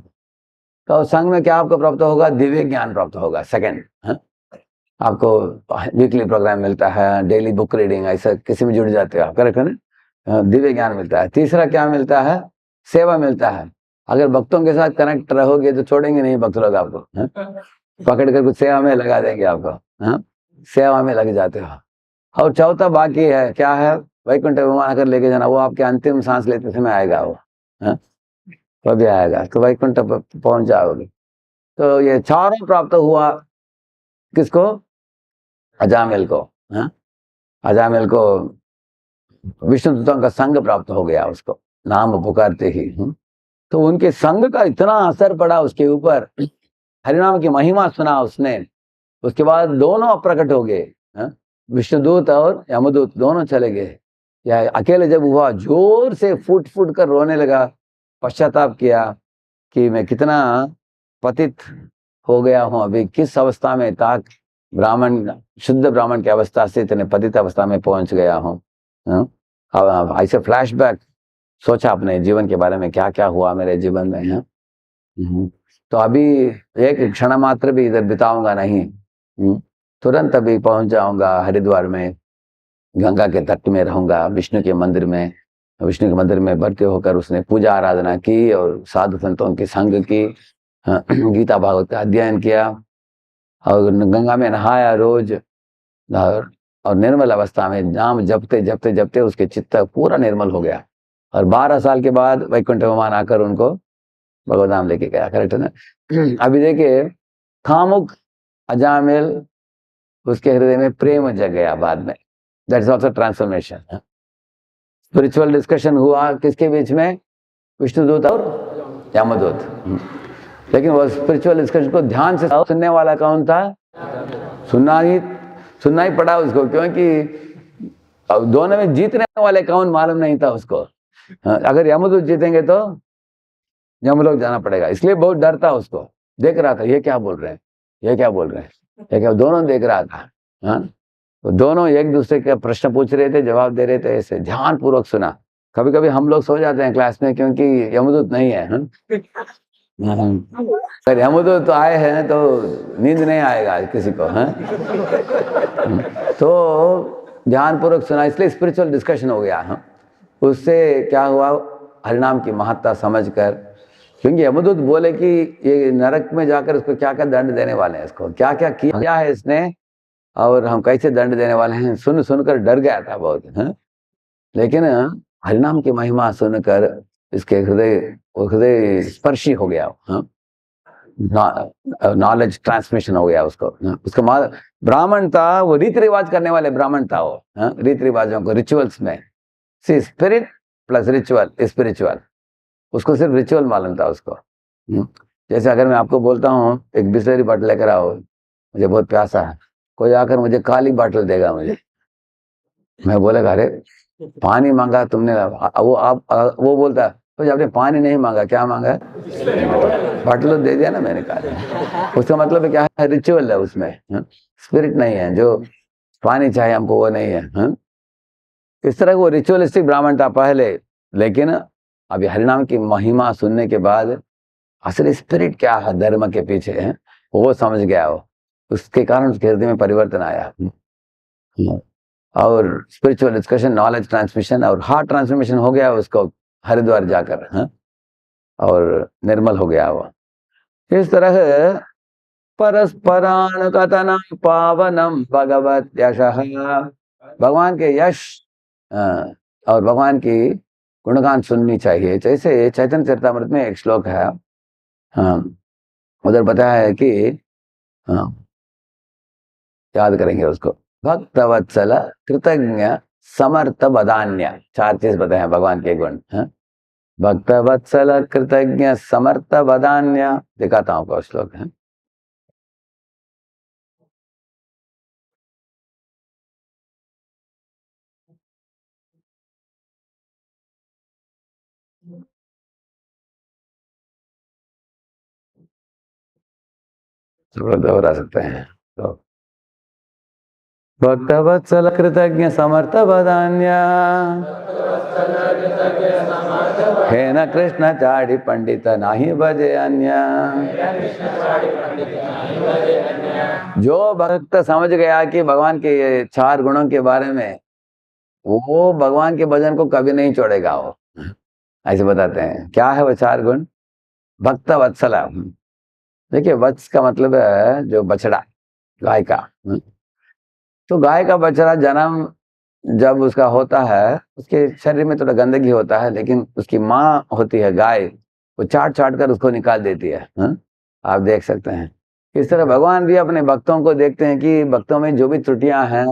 तो संग में क्या आपको प्राप्त होगा? दिव्य ज्ञान प्राप्त होगा। सेकंड, आपको वीकली प्रोग्राम मिलता है, डेली बुक रीडिंग, ऐसा किसी में जुड़ जाते हो आप, करेक्ट है ना? दिव्य ज्ञान मिलता है। तीसरा क्या मिलता है? सेवा मिलता है। अगर भक्तों के साथ कनेक्ट रहोगे तो छोड़ेंगे नहीं भक्त लोग आपको, पकड़ कर कुछ सेवा में लगा देंगे आपको, सेवा में लग जाते हो। और चौथा बाकी है, क्या है? वैकुंठ विमान आकर लेके जाना, वो आपके अंतिम सांस लेते समय आएगा वो, वो भी आएगा तो वैकुंठ पहुंच जाओगे। तो ये चारों प्राप्त हुआ किसको? अजामिल को। अजामिल को विष्णुदूतों का संग प्राप्त हो गया उसको, नाम पुकारते ही। तो उनके संग का इतना असर पड़ा उसके ऊपर, हरिनाम की महिमा सुना उसने, उसके बाद दोनों अप्रकट हो गए, विष्णुदूत और यमदूत दोनों चले गए। या अकेले जब हुआ, जोर से फूट फूट कर रोने लगा, पश्चाताप किया कि मैं कितना पतित हो गया हूँ, अभी किस अवस्था में था, ब्राह्मण, शुद्ध ब्राह्मण की अवस्था से इतने पतित अवस्था में पहुंच गया हूँ। ऐसे फ्लैशबैक सोचा अपने जीवन के बारे में, क्या क्या हुआ मेरे जीवन में है। तो अभी एक क्षण मात्र भी इधर बिताऊंगा नहीं, तुरंत अभी पहुंच जाऊंगा हरिद्वार में, गंगा के तट में रहूंगा, विष्णु के मंदिर में। विष्णु के मंदिर में भर्ती होकर उसने पूजा आराधना की और साधु संतों के संग की, गीता भागवत का अध्ययन किया, और गंगा में नहाया रोज, और निर्मल अवस्था में नाम जपते जपते जपते उसके चित्त पूरा निर्मल हो गया। और 12 साल के बाद वैकुंठ विमान आकर उनको भगवत धाम लेके गया, करेक्ट है ना? अभी देखिए, कामुक अजामिल, उसके हृदय में प्रेम जग गया बाद में, that is also transformation. Spiritual discussion हुआ किसके बीच में? विष्णुदूत और यमदूत। लेकिन वो स्पिरिचुअल डिस्कशन को ध्यान से सुनने वाला कौन था? सुनना ही सुनना ही पड़ा उसको, क्योंकि अब दोनों में जीतने वाले कौन मालूम नहीं था उसको। अगर यमदूत जीतेंगे तो यमलोक जाना पड़ेगा, इसलिए बहुत डर था उसको। देख रहा था ये क्या बोल रहे हैं, ये क्या बोल रहे हैं, ये क्या, दोनों देख रहा था। हाँ, तो दोनों एक दूसरे के प्रश्न पूछ रहे थे, जवाब दे रहे थे, ऐसे ध्यान पूर्वक सुना। कभी कभी हम लोग सो जाते हैं क्लास में, क्योंकि यमदूत नहीं है। अगर यमदूत तो आए हैं तो नींद नहीं आएगा किसी को। तो ध्यान पूर्वक सुना, इसलिए स्पिरिचुअल डिस्कशन हो गया। उससे क्या हुआ, हरिनाम की महत्ता समझकर, क्योंकि यमदूत बोले कि ये नरक में जाकर उसको क्या क्या दंड देने वाले हैं, इसको क्या क्या किया है इसने, और हम कैसे दंड देने वाले हैं, सुन सुनकर डर गया था बहुत। लेकिन हरिनाम की महिमा सुनकर इसके हृदय स्पर्शी हो गया। नॉलेज ट्रांसमिशन हो गया उसको। उसका ब्राह्मण था, वो रीति रिवाज करने वाले ब्राह्मण था वो। रीति रिवाजों को, रिचुअल्स में, सी स्पिरिट प्लस रिचुअल, स्पिरिचुअल, उसको सिर्फ रिचुअल मालूम था उसको। जैसे अगर मैं आपको बोलता हूँ एक बिस्लरी बॉटल लेकर आओ, मुझे बहुत प्यासा है, कोई आकर मुझे काली बॉटल देगा मुझे, मैं बोलेगा अरे पानी मांगा तुमने, वो बोलता तो आपने पानी नहीं मांगा, क्या मांगा, बॉटल दे दिया ना मैंने, कहा उसका मतलब क्या है, रिचुअल है उसमें, स्पिरिट नहीं है। जो पानी चाहिए हमको वो नहीं है। इस तरह वो रिचुअलिस्टिक ब्राह्मण था पहले, लेकिन अभी हरिनाम की महिमा सुनने के बाद असल स्पिरिट क्या है धर्म के पीछे है वो समझ गया वो, उसके कारण उसके हृदय में परिवर्तन आया। और स्पिरिचुअल डिस्कशन, नॉलेज ट्रांसमिशन और हार्ट ट्रांसफॉर्मेशन हो गया उसको हरिद्वार जाकर। और निर्मल हो गया वो। इस तरह परस्परान कथनम पावनम भगवत यशः, भगवान के यश और भगवान की गुणगान सुननी चाहिए। जैसे चैतन्य चरितामृत में एक श्लोक है, उधर बताया है कि, याद करेंगे उसको, भक्तवत्सल कृतज्ञ समर्थ बदान्य, 4 चीज बताए हैं भगवान के गुण। भक्तवत्सल कृतज्ञ समर्थ बदान्य, दिखाता हूँ आपको श्लोक है। थोड़ा दोहरा सकते हैं तो, भक्तवत्सल कृतज्ञ समर्थ बदान्य, हे न कृष्ण चाड़ी पंडित नाही भजे अन्य। जो भक्त समझ गया कि भगवान के 4 गुणों के बारे में, वो भगवान के भजन को कभी नहीं छोड़ेगा वो। ऐसे बताते हैं, क्या है वो 4 गुण। भक्त वत्सला, देखिए वत्स का मतलब है जो बछड़ा, गाय का। तो गाय का बछड़ा जन्म जब उसका होता है, उसके शरीर में थोड़ा गंदगी होता है, लेकिन उसकी माँ होती है गाय, वो चाट चाट कर उसको निकाल देती है। आप देख सकते हैं इस तरह भगवान भी अपने भक्तों को देखते हैं कि भक्तों में जो भी त्रुटियां हैं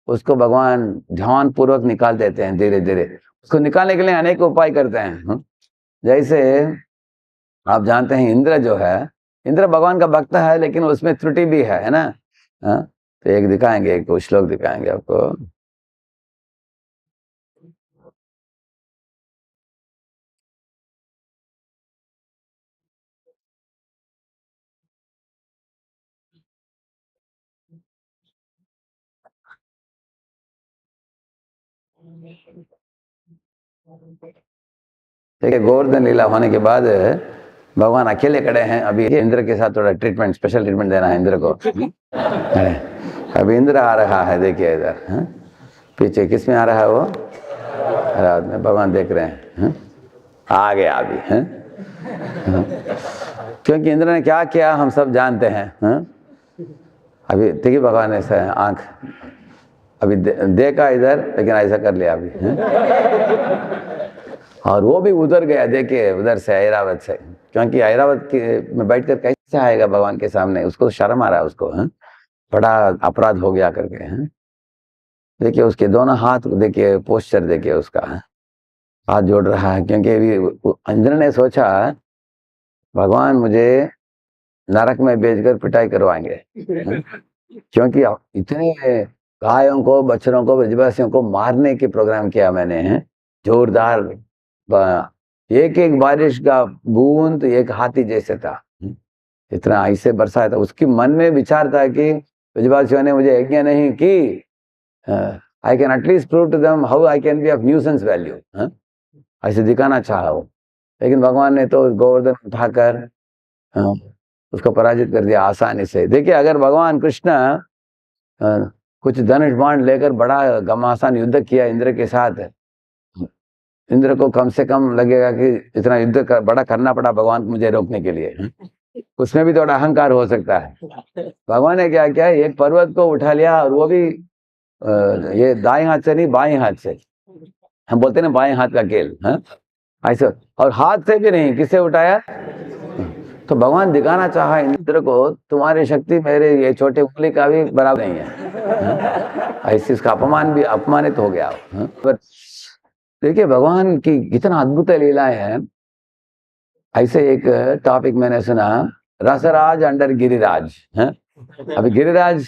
उसको भगवान ध्यान पूर्वक निकाल देते हैं धीरे धीरे। उसको निकालने के लिए अनेक उपाय करते हैं। जैसे आप जानते हैं इंद्र जो है, इंद्र भगवान का भक्त है, लेकिन उसमें त्रुटि भी है ना। तो एक दिखाएंगे, एक श्लोक दिखाएंगे आपको। देखिए गोवर्धन लीला होने के बाद भगवान अकेले खड़े हैं। अभी इंद्र के साथ थोड़ा ट्रीटमेंट, स्पेशल ट्रीटमेंट देना है इंद्र को। अभी इंद्र आ रहा है, देखिए इधर पीछे किस में आ रहा है वो, रात में भगवान देख रहे हैं। आ गया अभी है। क्योंकि इंद्र ने क्या किया हम सब जानते हैं। अभी देखिए भगवान ऐसा आंख अभी देखा इधर, लेकिन ऐसा कर लिया अभी। और वो भी उधर गया, देखिए उधर से ऐरावत से, क्योंकि ऐरावत में बैठकर कैसे आएगा भगवान के सामने, उसको शर्म आ रहा है उसको। बड़ा अपराध हो गया करके। देखिए उसके दोनों हाथ देखिए, पोस्चर देखिए उसका, हाथ जोड़ रहा है, क्योंकि अभी इंद्र ने सोचा भगवान मुझे नरक में भेजकर पिटाई करवाएंगे। क्योंकि इतने गायों को, बछड़ों को, ब्रजवासियों को मारने के प्रोग्राम किया मैंने, हैं जोरदार। एक एक बारिश का बूंद एक हाथी जैसे था, इतना ऐसे बरसाया था। उसके मन में विचार था कि ब्रजवासियों ने मुझे यज्ञ नहीं की, I can at least prove to them how I can be of nuisance value, ऐसे दिखाना चाहा वो। लेकिन भगवान ने तो गोवर्धन उठाकर उसको पराजित कर दिया आसानी से। देखिए, अगर भगवान कृष्ण कुछ धनुष बाण लेकर बड़ा घमासान युद्ध किया इंद्र के साथ, इंद्र को कम से कम लगेगा कि इतना युद्ध बड़ा करना पड़ा भगवान को मुझे रोकने के लिए, उसमें भी थोड़ा अहंकार हो सकता है। भगवान ने क्या किया, एक पर्वत को उठा लिया, और वो भी ये दाएं हाथ से नहीं, बाएं हाथ से। हम बोलते हैं ना बाएं हाथ का खेल, ऐसे। और हाथ से भी नहीं, किससे उठाया? तो भगवान दिखाना चाहा इंद्र को, तुम्हारी शक्ति मेरे ये छोटे उंगली का भी बराबर नहीं है। ऐसे इसका अपमानित हो गया। देखिए भगवान की कितना अद्भुत लीलाएं हैं। ऐसे एक टॉपिक मैंने सुना, रसराज अंडर गिरिराज, है? अभी गिरिराज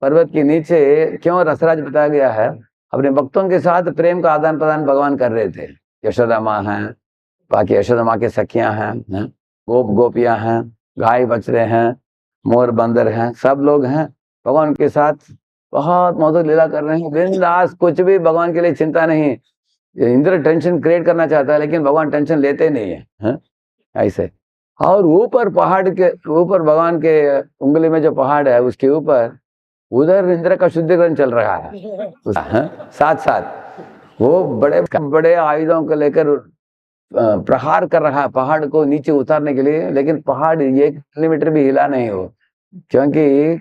पर्वत के नीचे क्यों रसराज बताया गया है? अपने भक्तों के साथ प्रेम का आदान प्रदान भगवान कर रहे थे। यशोदा माँ हैं, बाकी यशोदा माँ के सखियां हैं, गोपियां हैं, गाय बछड़े हैं, मोर बंदर हैं, सब लोग हैं भगवान के साथ बहुत मधुर लीला कर रहे हैं, बिंदास, कुछ भी भगवान के लिए चिंता नहीं। इंद्र टेंशन क्रिएट करना चाहता है, लेकिन भगवान टेंशन लेते नहीं है, ऐसे। और ऊपर पहाड़ के ऊपर, भगवान के उंगली में जो पहाड़ है उसके ऊपर, उधर इंद्र का शुद्धिकरण चल रहा है, साथ साथ वो बड़े बड़े आयुधों को लेकर प्रहार कर रहा है पहाड़ को नीचे उतारने के लिए। लेकिन पहाड़ 1 मिलीमीटर भी हिला नहीं हो, क्योंकि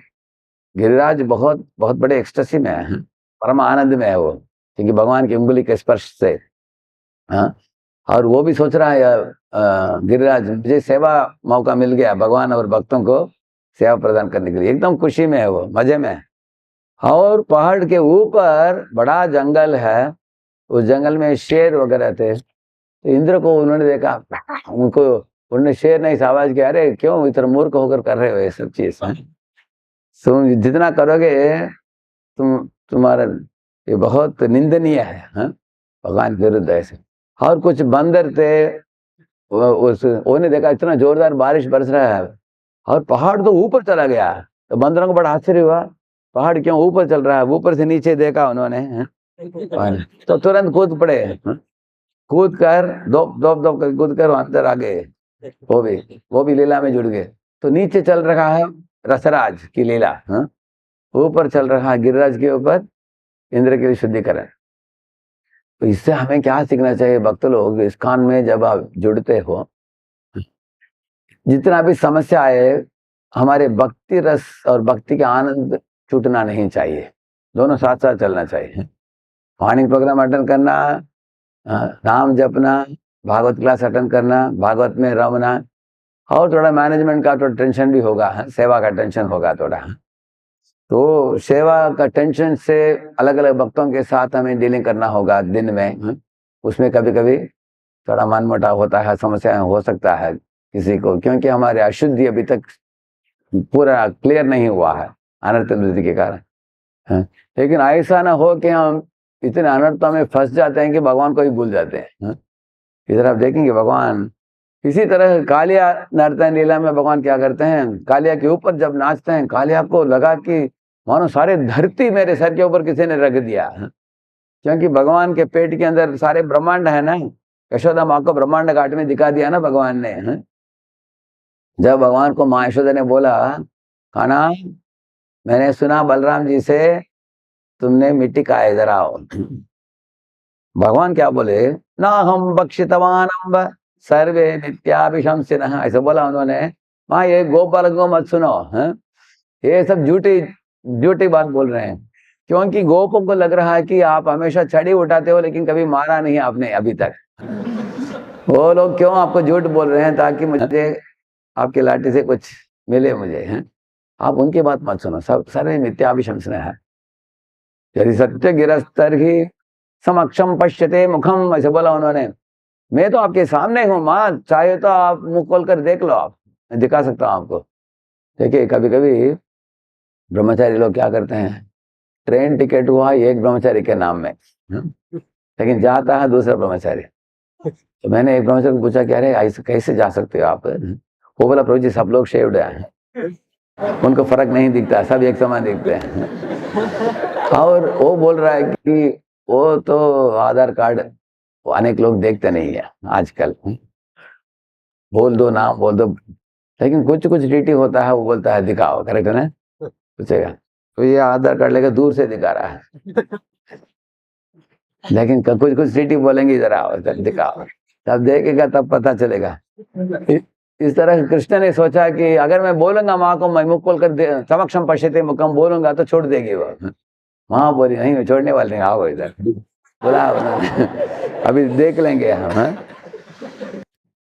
गिरिराज बहुत बहुत बड़े एक्सटेसी में है, परम आनंद में है वो, क्योंकि भगवान की उंगली के स्पर्श से। और वो भी सोच रहा है गिरिराज, मुझे सेवा मौका मिल गया, भगवान और भक्तों को सेवा प्रदान करने के लिए, एकदम खुशी में है वो, मजे में। और पहाड़ के ऊपर बड़ा जंगल है, उस जंगल में शेर वगैरह थे। तो इंद्र को उन्होंने देखा, उन्होंने शेर ने इस आवाज किया, अरे क्यों इतना मूर्ख होकर कर रहे हो ये सब चीज, तुम जितना करोगे तुम्हारा ये बहुत निंदनीय है, भगवान के विरुद्ध ऐसे। और कुछ बंदर थे, उन्होंने देखा इतना जोरदार बारिश बरस रहा है और पहाड़ तो ऊपर चला गया। तो बंदरों को बड़ा आश्चर्य हुआ, पहाड़ क्यों ऊपर चल रहा है? ऊपर से नीचे देखा उन्होंने, तो तुरंत कूद पड़े, कूद कर दो कूद कर अंदर आ गए, वो भी लीला में जुड़ गए। तो नीचे चल रहा है रसराज की लीला, ऊपर चल रहा है गिरिराज के ऊपर इंद्र के लिए शुद्धिकरण। तो इससे हमें क्या सीखना चाहिए भक्त लोग? इस्कॉन में जब आप जुड़ते हो, जितना भी समस्या आए, हमारे भक्ति रस और भक्ति का आनंद छूटना नहीं चाहिए, दोनों साथ साथ चलना चाहिए। मॉर्निंग प्रोग्राम अटेंड करना, नाम जपना, भागवत क्लास अटेंड करना, भागवत में रमना, और थोड़ा मैनेजमेंट का तो टेंशन भी होगा, सेवा का टेंशन होगा थोड़ा। तो सेवा का टेंशन से अलग अलग भक्तों के साथ हमें डीलिंग करना होगा दिन में, उसमें कभी कभी थोड़ा मनमुटाव होता है, समस्या हो सकता है किसी को, क्योंकि हमारे अशुद्धि अभी तक पूरा क्लियर नहीं हुआ है अनर्थ बुद्धि के कारण। लेकिन ऐसा ना हो कि हम इतने अनर्थों में फंस जाते हैं कि भगवान को ही भूल जाते हैं। इधर आप देखेंगे भगवान इसी तरह कालिया नर्तन लीला में भगवान क्या करते हैं, कालिया के ऊपर जब नाचते हैं, कालिया को लगा कि मानो सारे धरती मेरे सर के ऊपर किसी ने रख दिया, क्योंकि भगवान के पेट के अंदर सारे ब्रह्मांड है ना। यशोदा माँ को ब्रह्मांड घाट में दिखा दिया ना भगवान ने। जब भगवान को माँ यशोदा ने बोला, खाना मैंने सुना बलराम जी से तुमने मिट्टी का है, इधर आओ। भगवान क्या बोले, ना हम बक्षितवान सर्वे नित्याभिशंसिनः, ऐसा बोला उन्होंने। माँ ये गोपाल को मत सुनो, ये सब झूठी बात बोल रहे हैं, क्योंकि गोपों को लग रहा है कि आप हमेशा छड़ी उठाते हो लेकिन कभी मारा नहीं आपने अभी तक। वो लोग क्यों आपको झूठ बोल रहे हैं, ताकि मुझे आपके लाठी से कुछ मिले मुझे, आप उनकी बात मत सुनो, सब सर्वे मिथ्याभिशंसनः है। यदि सत्य गिरस्तर ही समक्षम पश्यते मुखम, ऐसे बोला उन्होंने। मैं तो आपके सामने हूँ माँ, चाहे तो आप मुंह खोल कर देख लो, आप, मैं दिखा सकता हूँ आपको। देखिए कभी कभी ब्रह्मचारी लोग क्या करते हैं, ट्रेन टिकट हुआ एक ब्रह्मचारी के नाम में, लेकिन जाता है दूसरा ब्रह्मचारी। तो मैंने एक ब्रह्मचारी को पूछा कि अरे ऐसे कैसे जा सकते हो आप? वो बोला प्रभु जी सब लोग शेव्ड हैं, उनको फर्क नहीं दिखता, सब एक समान दिखते हैं। और वो बोल रहा है कि वो तो आधार कार्ड अनेक लोग देखते नहीं है आजकल, बोल दो नाम बोल दो, लेकिन कुछ कुछ डीटी होता है वो बोलता है दिखाओ, करेक्ट है ना, पूछेगा तो ये आधार कार्ड लेकर दूर से दिखा रहा है, लेकिन कुछ कुछ डीटी बोलेंगे इधर आओ इधर दिखाओ, तब देखेगा तब पता चलेगा। इस तरह कृष्ण ने सोचा कि अगर मैं बोलूंगा माँ को मैं मुख खोलकर समक्षम पश्यते मुखम बोलूंगा तो छोड़ देगी वो। माँ बोली नहीं मैं छोड़ने वाली नहीं, आओ इधर, बोला अभी देख लेंगे हम।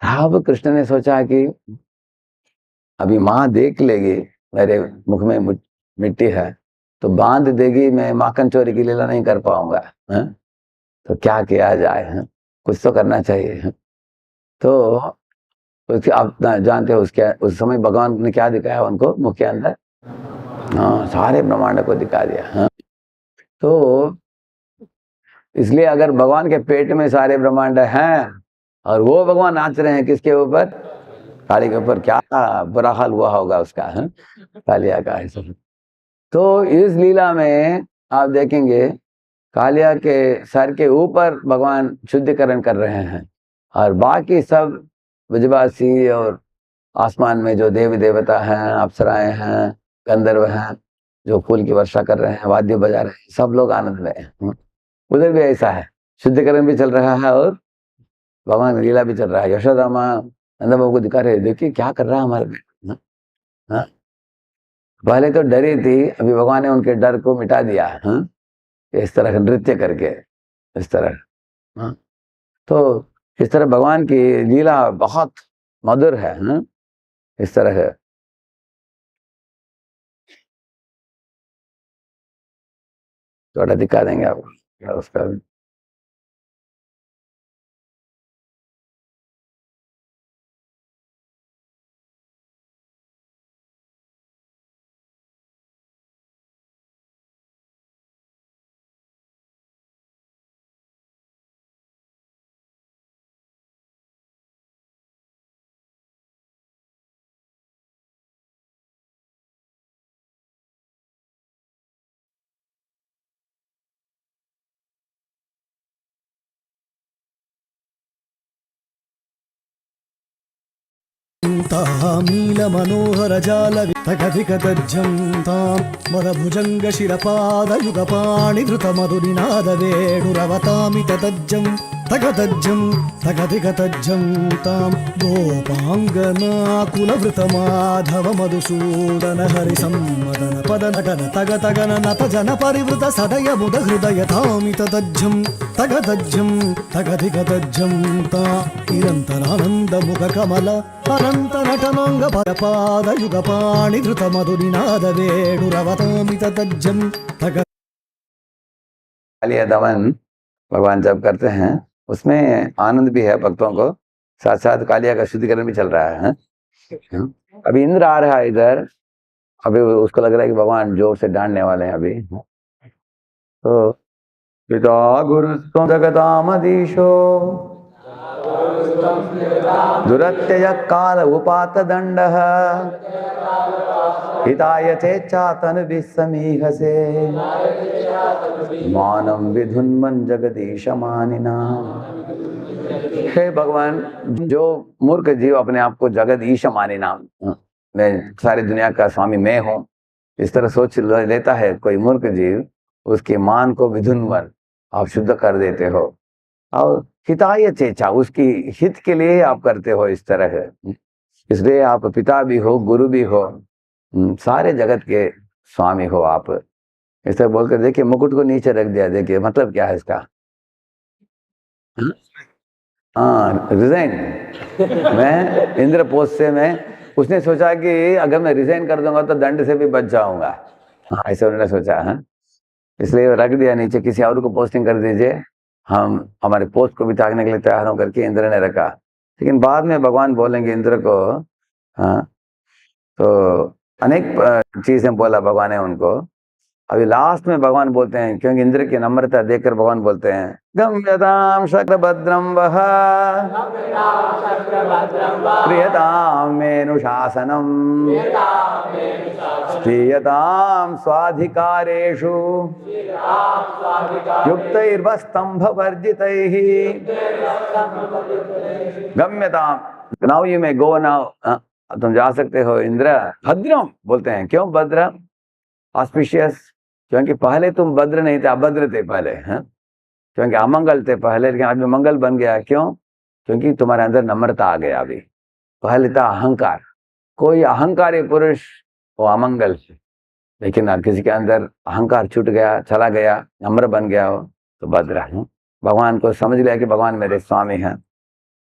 अब कृष्ण ने सोचा कि अभी माँ देख लेगी मेरे मुख में मिट्टी है तो बांध देगी, मैं माखन चोरी की लीला नहीं कर पाऊंगा, तो क्या किया जाए, कुछ तो करना चाहिए। तो उसके आप जानते हो उसके उस समय भगवान ने क्या दिखाया उनको मुख के अंदर, हाँ सारे ब्रह्मांड को दिखा दिया। तो इसलिए अगर भगवान के पेट में सारे ब्रह्मांड हैं और वो भगवान नाच रहे हैं किसके ऊपर, काली के ऊपर, क्या बुरा हाल हुआ होगा उसका, कालिया का ऐसा। तो इस लीला में आप देखेंगे कालिया के सर के ऊपर भगवान शुद्धिकरण कर रहे हैं और बाकी सब ब्रजवासी और आसमान में जो देवी देवता हैं, अप्सराएं हैं, गंधर्व हैं, जो फूल की वर्षा कर रहे हैं, वाद्य बजा रहे हैं, सब लोग आनंद में हैं। उधर भी ऐसा है, शुद्धिकरण भी चल रहा है और भगवान लीला भी चल रहा है। यशोदा माँ नंद बाबू को दिखा रहे, देखिए क्या कर रहा है हमारे बेटा। पहले तो डरी थी, अभी भगवान ने उनके डर को मिटा दिया, इस तरह का नृत्य करके, इस तरह। तो इस तरह भगवान की लीला बहुत मधुर है, इस तरह है। थोड़ा दिखा देंगे आपको उसका। नील मनोहर जाल वितगधिक तज्जं तां मदभुजंग शिरपाद युगपाणि धृत मधुनिनाद वेणुरवतामि तज्जं तगतज्जं तगधिक तज्जं तां गोपांगना वृत माधव मधुसूदन हरि सम्मदन पद नटन तग तगन नत जन परिवृत सदय मुद हृदय तामि तज्जं तगतज्जं तगधिक तज्जं ता निरन्तरानन्द मुख कमल अनंत नटनांग परपाद युगपाणि धृत मधुनिनाद वेणुरवतामि तज्जं तग। कालिया दमन भगवान जब करते हैं उसमें आनंद भी है भक्तों को, साथ साथ कालिया का शुद्धिकरण भी चल रहा है। अभी इंद्र आ रहा है इधर, अभी उसको लग रहा है कि भगवान जोर से डांटने वाले हैं अभी। तो पिता गुरु जगतामधीशो दुरत्यज काल उपात दंड हिताय चेच्चातन विस्समीहसे मानम विधुन्मन जगदीश मानिना। हे भगवान, जो मूर्ख जीव अपने आप को जगदीश मानिना, मैं सारी दुनिया का स्वामी मैं हूँ, इस तरह सोच लेता है कोई मूर्ख जीव, उसके मान को विधुन्वन आप शुद्ध कर देते हो और हिताय चेचा उसकी हित के लिए आप करते हो इस तरह है। इसलिए आप पिता भी हो, गुरु भी हो, सारे जगत के स्वामी हो आप। इस तरह बोलकर देखिए मुकुट को नीचे रख दिया, देखिए मतलब क्या है इसका, हाँ रिजाइन, मैं इंद्र पोस्ट से मैं, उसने सोचा कि अगर मैं रिजाइन कर दूंगा तो दंड से भी बच जाऊंगा, हाँ ऐसे उन्होंने सोचा है, इसलिए रख दिया नीचे, किसी और को पोस्टिंग कर दीजिए, हम हमारे पोस्ट को भी त्यागने के लिए तैयार हो करके इंद्र ने रखा। लेकिन बाद में भगवान बोलेंगे इंद्र को, हाँ तो अनेक चीजें बोला भगवान ने उनको। अभी लास्ट में भगवान बोलते हैं, क्योंकि इंद्र की नम्रता देखकर भगवान बोलते हैं, गम्यताम शक्रभद्रम वह क्रियताम मेनुशासनम स्त्रीयताम स्वाधिकारेषु युक्तैर्वस्तंभ वर्जितैः गम्यताम। Now you may go now, तुम जा सकते हो इंद्र। भद्रम बोलते हैं, क्यों भद्र? ऑस्पिशियस, क्योंकि पहले तुम भद्र नहीं थे, अभद्र थे पहले, हैं? क्योंकि अमंगल थे पहले, लेकिन आज मंगल बन गया। क्यों? क्योंकि तुम्हारे अंदर नम्रता आ गया। अभी पहले था अहंकार, कोई अहंकारी पुरुष वो अमंगल है, लेकिन किसी के अंदर अहंकार छूट गया, चला गया, नम्र बन गया हो तो भद्र है। भगवान को समझ लिया कि भगवान मेरे स्वामी हैं,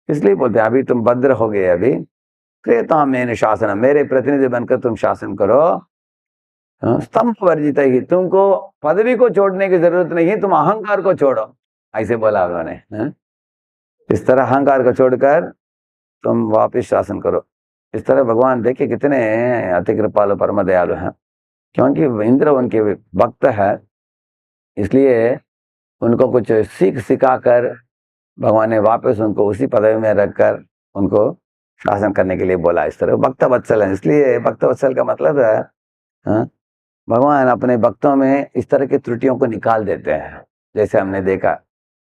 इसलिए बोलते हैं अभी तुम भद्र हो गए। अभी क्रियताम मेन शासन, मेरे प्रतिनिधि बनकर तुम शासन करो। स्तंभ वर्जित ही, तुमको पदवी को छोड़ने की जरूरत नहीं है, तुम अहंकार को छोड़ो, ऐसे बोला उन्होंने। इस तरह अहंकार को छोड़कर तुम वापिस शासन करो। इस तरह भगवान देखिए कितने अति कृपालु परम दयालु हैं, क्योंकि इंद्र उनके भक्त है, इसलिए उनको कुछ सीख सिखाकर भगवान ने वापस उनको उसी पदवी में रखकर उनको शासन करने के लिए बोला। इस तरह भक्त वत्सल है, इसलिए भक्त वत्सल का मतलब है, हाँ, भगवान अपने भक्तों में इस तरह की त्रुटियों को निकाल देते हैं। जैसे हमने देखा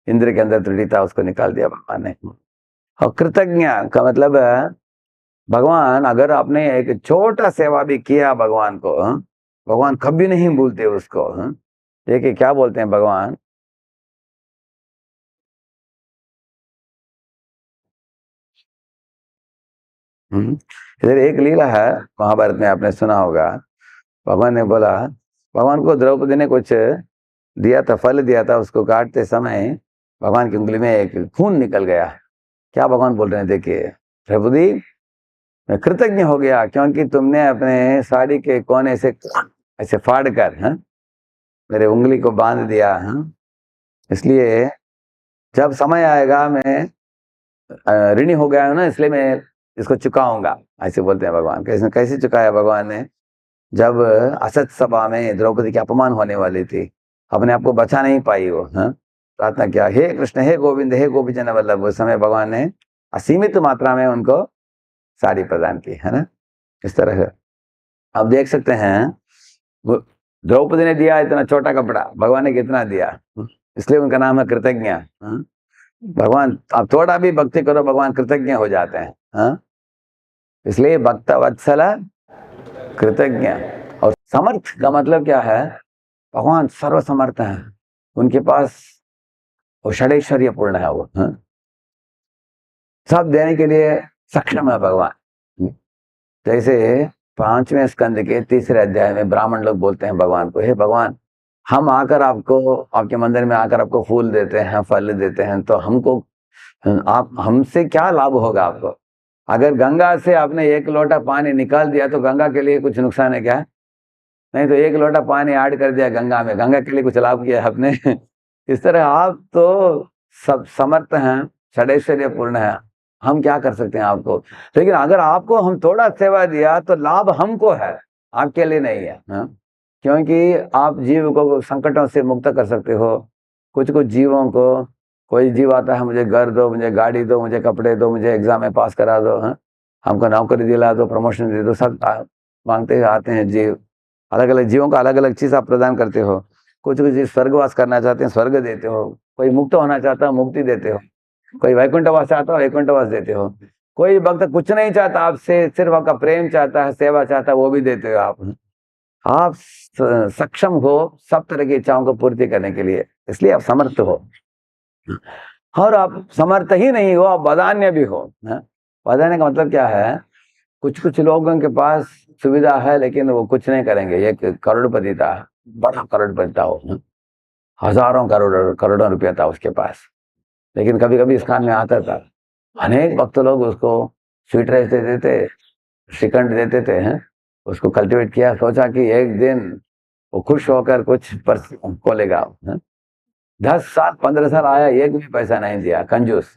इंद्र के अंदर त्रुटि था, उसको निकाल दिया भगवान ने। और कृतज्ञ का मतलब है भगवान, अगर आपने एक छोटा सेवा भी किया भगवान को, भगवान कभी नहीं भूलते उसको। देखिए क्या बोलते हैं भगवान, इधर एक लीला है महाभारत में, आपने सुना होगा। भगवान ने बोला, भगवान को द्रौपदी ने कुछ दिया था, फल दिया था, उसको काटते समय भगवान की उंगली में एक खून निकल गया। क्या भगवान बोल रहे हैं, देखिए, द्रौपदी मैं कृतज्ञ हो गया क्योंकि तुमने अपने साड़ी के कोने से ऐसे फाड़ कर मेरे उंगली को बांध दिया। इसलिए जब समय आएगा मैं ऋणी हो गया हूं ना, इसलिए मैं इसको चुकाऊंगा, ऐसे बोलते हैं भगवान। कैसे कैसे चुकाया भगवान ने? जब असत सभा में द्रौपदी की अपमान होने वाली थी, अपने आप को बचा नहीं पाई वो, प्रार्थना किया, हे कृष्ण, हे गोविंद, हे गोपीजन वल्लभ। उस समय भगवान ने असीमित मात्रा में उनको साड़ी प्रदान की, है ना। इस तरह है, आप देख सकते हैं द्रौपदी ने दिया इतना छोटा कपड़ा, भगवान ने कितना दिया, इसलिए उनका नाम है कृतज्ञ। भगवान आप थोड़ा भी भक्ति करो, भगवान कृतज्ञ हो जाते हैं। इसलिए भक्त वत्सल कृतज्ञ। और समर्थ का मतलब क्या है? भगवान सर्वसमर्थ है, उनके पास वो षडैश्वर्य पूर्ण है, वो सब देने के लिए सक्षम है भगवान। जैसे 5वें स्कंद के 3रे अध्याय में ब्राह्मण लोग बोलते हैं भगवान को, हे भगवान, हम आकर आपको, आपके मंदिर में आकर आपको फूल देते हैं, फल देते हैं, तो हमको, आप हमसे क्या लाभ होगा आपको? अगर गंगा से आपने 1 लोटा पानी निकाल दिया तो गंगा के लिए कुछ नुकसान है क्या? नहीं तो 1 लोटा पानी ऐड कर दिया गंगा में, गंगा के लिए कुछ लाभ किया आपने? इस तरह आप तो सब समर्थ हैं, षडैश्वर्य पूर्ण है, हम क्या कर सकते हैं आपको? लेकिन अगर आपको हम थोड़ा सेवा दिया तो लाभ हमको है, आपके लिए नहीं है, क्योंकि आप जीव को संकटों से मुक्त कर सकते हो। कुछ कुछ जीवों को, कोई जीव आता है, मुझे घर दो, मुझे गाड़ी दो, मुझे कपड़े दो, मुझे एग्जाम में पास करा दो, हमको नौकरी दिला दो, प्रमोशन दे दो, सब मांगते आते हैं जीव। अलग अलग जीवों को अलग अलग चीज आप प्रदान करते हो। कुछ कुछ जीव स्वर्गवास करना चाहते हैं, स्वर्ग देते हो। कोई मुक्त होना चाहता है, मुक्ति देते हो। कोई वैकुंठवास चाहता हो, वैकुंठवास देते हो। कोई भक्त कुछ नहीं चाहता आपसे, सिर्फ आपका प्रेम चाहता है, सेवा चाहता है, वो भी देते हो आप सक्षम हो सब तरह की इच्छाओं को पूर्ति करने के लिए, इसलिए आप समर्थ हो। और आप समर्थ ही नहीं हो, आप वदान्य भी हो। वदान्य का मतलब क्या है? कुछ कुछ लोगों के पास सुविधा है लेकिन वो कुछ नहीं करेंगे। एक करोड़पति था, बड़ा करोड़पति था वो, हजारों करोड़ों रुपया था उसके पास, लेकिन कभी कभी इस काम में आता था। अनेक भक्त लोग उसको स्वीट राइस देते थे, श्रीखंड देते थे, उसको कल्टीवेट किया, सोचा कि एक दिन वो खुश होकर कुछ खोलेगा। 10 साल 15 साल आया, एक भी पैसा नहीं दिया, कंजूस।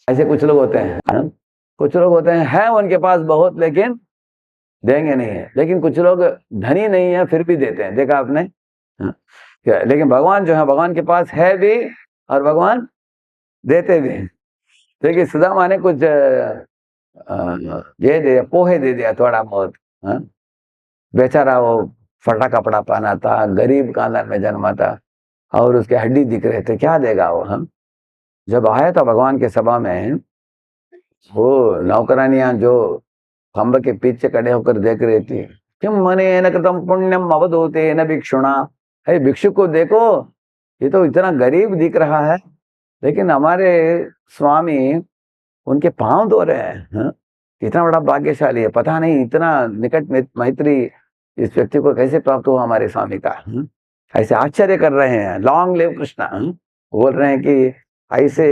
ऐसे कुछ लोग होते हैं, कुछ लोग होते हैं, है उनके पास बहुत, लेकिन देंगे नहीं है। लेकिन कुछ लोग धनी नहीं है फिर भी देते हैं, देखा आपने? हाँ। लेकिन भगवान जो है, भगवान के पास है भी और भगवान देते भी हैं। देखिए सुदामा ने कुछ ये दे पोहे दे दिया थोड़ा बहुत। हाँ? बेचारा वो फटा कपड़ा पहना था, गरीब खानदान में जन्मा था और उसके हड्डी दिख रहे थे, क्या देगा वो? हम जब आया था भगवान के सभा में, वो नौकरानियां जो खम्भ के पीछे खड़े होकर देख रही थी, किम मने न कृतम पुण्यम अवधूते न भिक्षुणा। है भिक्षु को देखो, ये तो इतना गरीब दिख रहा है, लेकिन हमारे स्वामी उनके पांव धो रहे हैं। हाँ? इतना बड़ा भाग्यशाली है, पता नहीं इतना निकट मैत्री इस व्यक्ति को कैसे प्राप्त हुआ हमारे स्वामी का। ऐसे आश्चर्य कर रहे हैं, लॉन्ग लिव कृष्णा। बोल रहे हैं कि ऐसे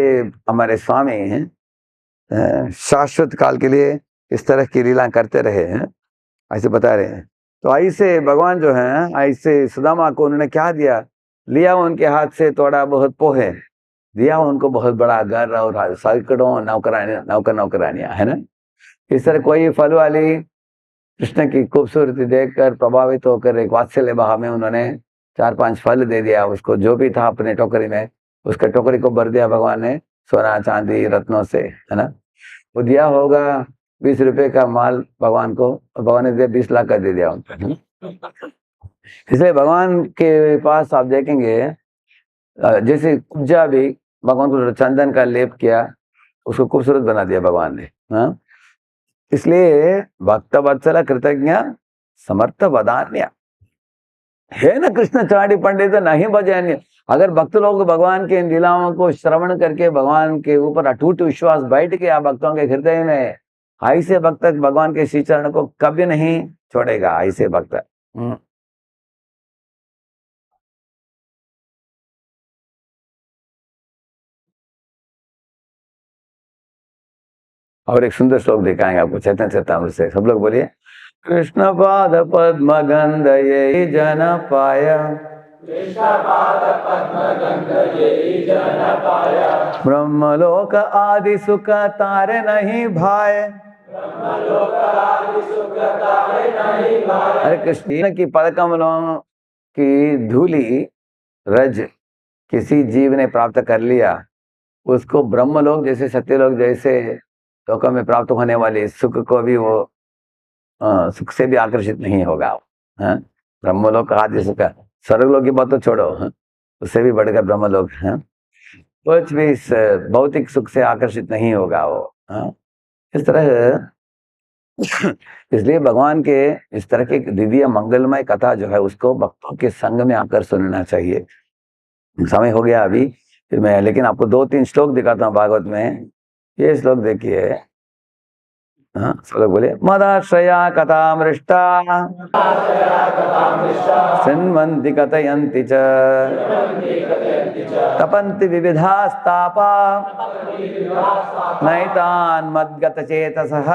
हमारे स्वामी हैं शाश्वत काल के लिए इस तरह की लीला करते रहे हैं, ऐसे बता रहे हैं। तो ऐसे भगवान जो है, ऐसे सुदामा को उन्होंने क्या दिया, लिया उनके हाथ से थोड़ा बहुत पोहे, दिया उनको बहुत बड़ा घर और सैकड़ों नौकरानियां, है ना। इस तरह कोई फल वाली कृष्ण की खूबसूरती देखकर प्रभावित होकर एक वात्सल्य भाव में उन्होंने 4-5 फल दे दिया उसको, जो भी था अपने टोकरी में, उसके टोकरी को भर दिया भगवान ने सोना चांदी रत्नों से, है ना। वो दिया होगा 20 रुपए का माल भगवान को, भगवान ने दिया 20 लाख का दे दिया उनको। इसलिए भगवान के पास आप देखेंगे, जैसे कुब्जा भी भगवान को चंदन का लेप किया, उसको खूबसूरत बना दिया भगवान ने। हाँ, इसलिए भक्त वत्सल कृतज्ञ समर्थ वदान्य है न कृष्ण चाड़ी पंडित नहीं भजन्य। अगर भक्त लोग भगवान के इन लीलाओं को श्रवण करके भगवान के ऊपर अटूट विश्वास बैठ गया भक्तों के हृदय में, ऐसे भक्त भगवान के श्री चरण को कभी नहीं छोड़ेगा, ऐसे भक्त। और एक सुंदर श्लोक दिखाएंगे आपको चैतन्य चरितामृत से, सब लोग बोलिए। कृष्ण पाद पद्म गंध ये जन पाया, ब्रह्मलोक आदि सुख तारे नहीं भाए। अरे कृष्ण की पदकमलों की धूली रज किसी जीव ने प्राप्त कर लिया, उसको ब्रह्मलोक जैसे सत्यलोक जैसे लोकों में प्राप्त होने वाले सुख को भी वो सुख से भी आकर्षित नहीं होगा। ब्रह्मलोक आदि सुख, स्वर्गलोक की बात तो छोड़ो, उससे भी बढ़कर ब्रह्मलोक है, कुछ भी इस भौतिक सुख से आकर्षित नहीं होगा वो। इस तरह इसलिए भगवान के इस तरह की दिव्य मंगलमय कथा जो है उसको भक्तों के संग में आकर सुनना चाहिए। समय हो गया अभी, फिर मैं लेकिन आपको 2-3 श्लोक दिखाता हूँ भागवत में। ये श्लोक देखिए। हाँ, श्लोक बोलिए। मदाश्रया कथामृष्टा शृण्वन्ति कथयन्ति च तपन्ति विविधास्तापा नैतान् मद्गतचेतसः।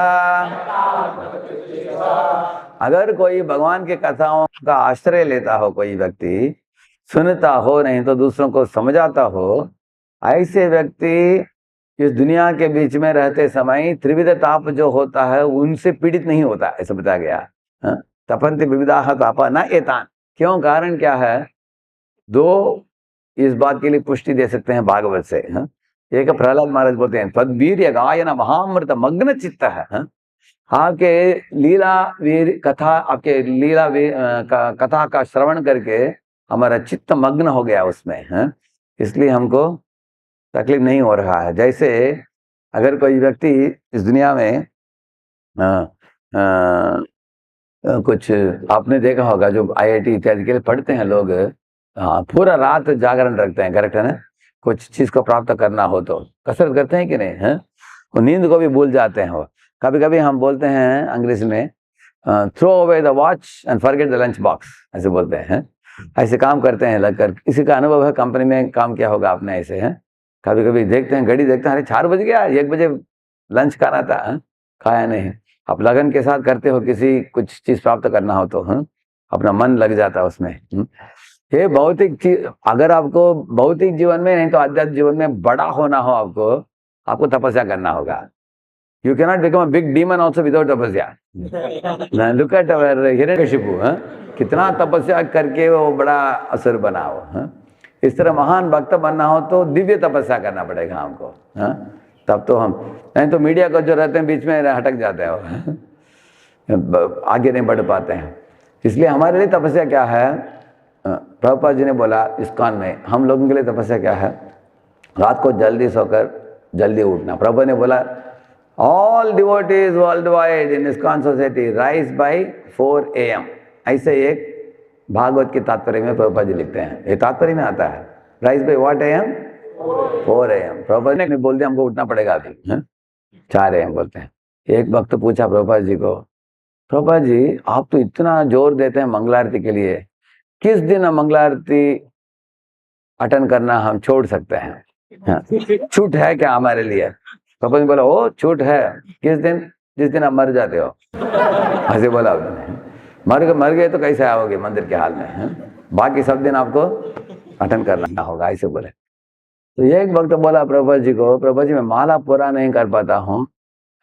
अगर कोई भगवान के कथाओं का आश्रय लेता हो, कोई व्यक्ति सुनता हो, नहीं तो दूसरों को समझाता हो, ऐसे व्यक्ति इस दुनिया के बीच में रहते समय त्रिविध ताप जो होता है उनसे पीड़ित नहीं होता, ऐसा बताया गया। तपन्ति विविधाः तापा न एतान। क्यों, कारण क्या है? 2 इस बात के लिए पुष्टि दे सकते हैं भागवत से। एक प्रहलाद महाराज बोलते हैं तद्वीर्य गायन महामृत मग्न चित्त है। आपके लीला वीर कथा, आपके लीला वीर कथा का श्रवण करके हमारा चित्त मग्न हो गया उसमें। इसलिए हमको तकलीफ नहीं हो रहा है। जैसे अगर कोई व्यक्ति इस दुनिया में कुछ आपने देखा होगा, जो IIT इत्यादि के लिए पढ़ते हैं लोग, पूरा रात जागरण रखते हैं, करेक्ट है ना। कुछ चीज को प्राप्त करना हो तो कसरत करते हैं कि नहीं है, वो नींद को भी भूल जाते हैं। वो कभी कभी हम बोलते हैं अंग्रेजी में throw away the watch and forget the lunch box, ऐसे बोलते हैं। ऐसे काम करते हैं लगकर। इसी का अनुभव है, कंपनी में काम किया होगा आपने ऐसे। है कभी कभी देखते हैं, घड़ी देखते हैं, अरे 4 बज गया, 1 बजे लंच खाना था, खाया नहीं। आप लगन के साथ करते हो, किसी कुछ चीज प्राप्त करना हो तो अपना मन लग जाता है उसमें। ये भौतिक चीज, अगर आपको भौतिक जीवन में नहीं तो आध्यात्मिक जीवन में बड़ा होना हो, आपको तपस्या करना होगा। You cannot become a big demon also without tapasya. Now look at our Hiranyakashipu, कितना तपस्या करके वो बड़ा असुर बना हो. इस तरह महान भक्त बनना हो तो दिव्य तपस्या करना पड़ेगा हमको. तब तो हम, नहीं तो मीडिया को जो रहते हैं बीच में हटक जाते हैं, आगे नहीं बढ़ पाते हैं. इसलिए हमारे लिए तपस्या क्या है, प्रभुपाद जी ने बोला इस्कॉन में हम लोगों के लिए तपस्या क्या है, रात को जल्दी सोकर जल्दी उठना. प्रभुपाद ने बोला all devotees world wide in ISKCON society rise by 4 AM. ऐसे एक भागवत के तात्पर्य में प्रभुपाद जी लिखते हैं, ये तात्पर्य में आता है. Rise by what AM? 4 AM. Prabhupada ने बोल दिया हमको उठना पड़ेगा अभी. 4 AM बोलते हैं. एक वक्त पूछा प्रभुपाद जी को, प्रभुपाद जी आप तो इतना जोर देते हैं मंगलारती के लिए, किस दिन हम मंगलारती अटेंड करना हम छोड़ सकते हैं? छूट है क्या हमारे लिए? प्रभुपाद जी बोला ओ छूट है. किस दिन? जिस दिन आप मर जाते हो. ऐसे बोला उन्होंने. मर गए तो कैसे आओगे मंदिर के हाल में? बाकी सब दिन आपको अटेंड करना होगा, ऐसे बोले. तो एक वक्त बोला प्रभुपाद जी को, प्रभुपाद जी मैं माला पूरा नहीं कर पाता हूँ,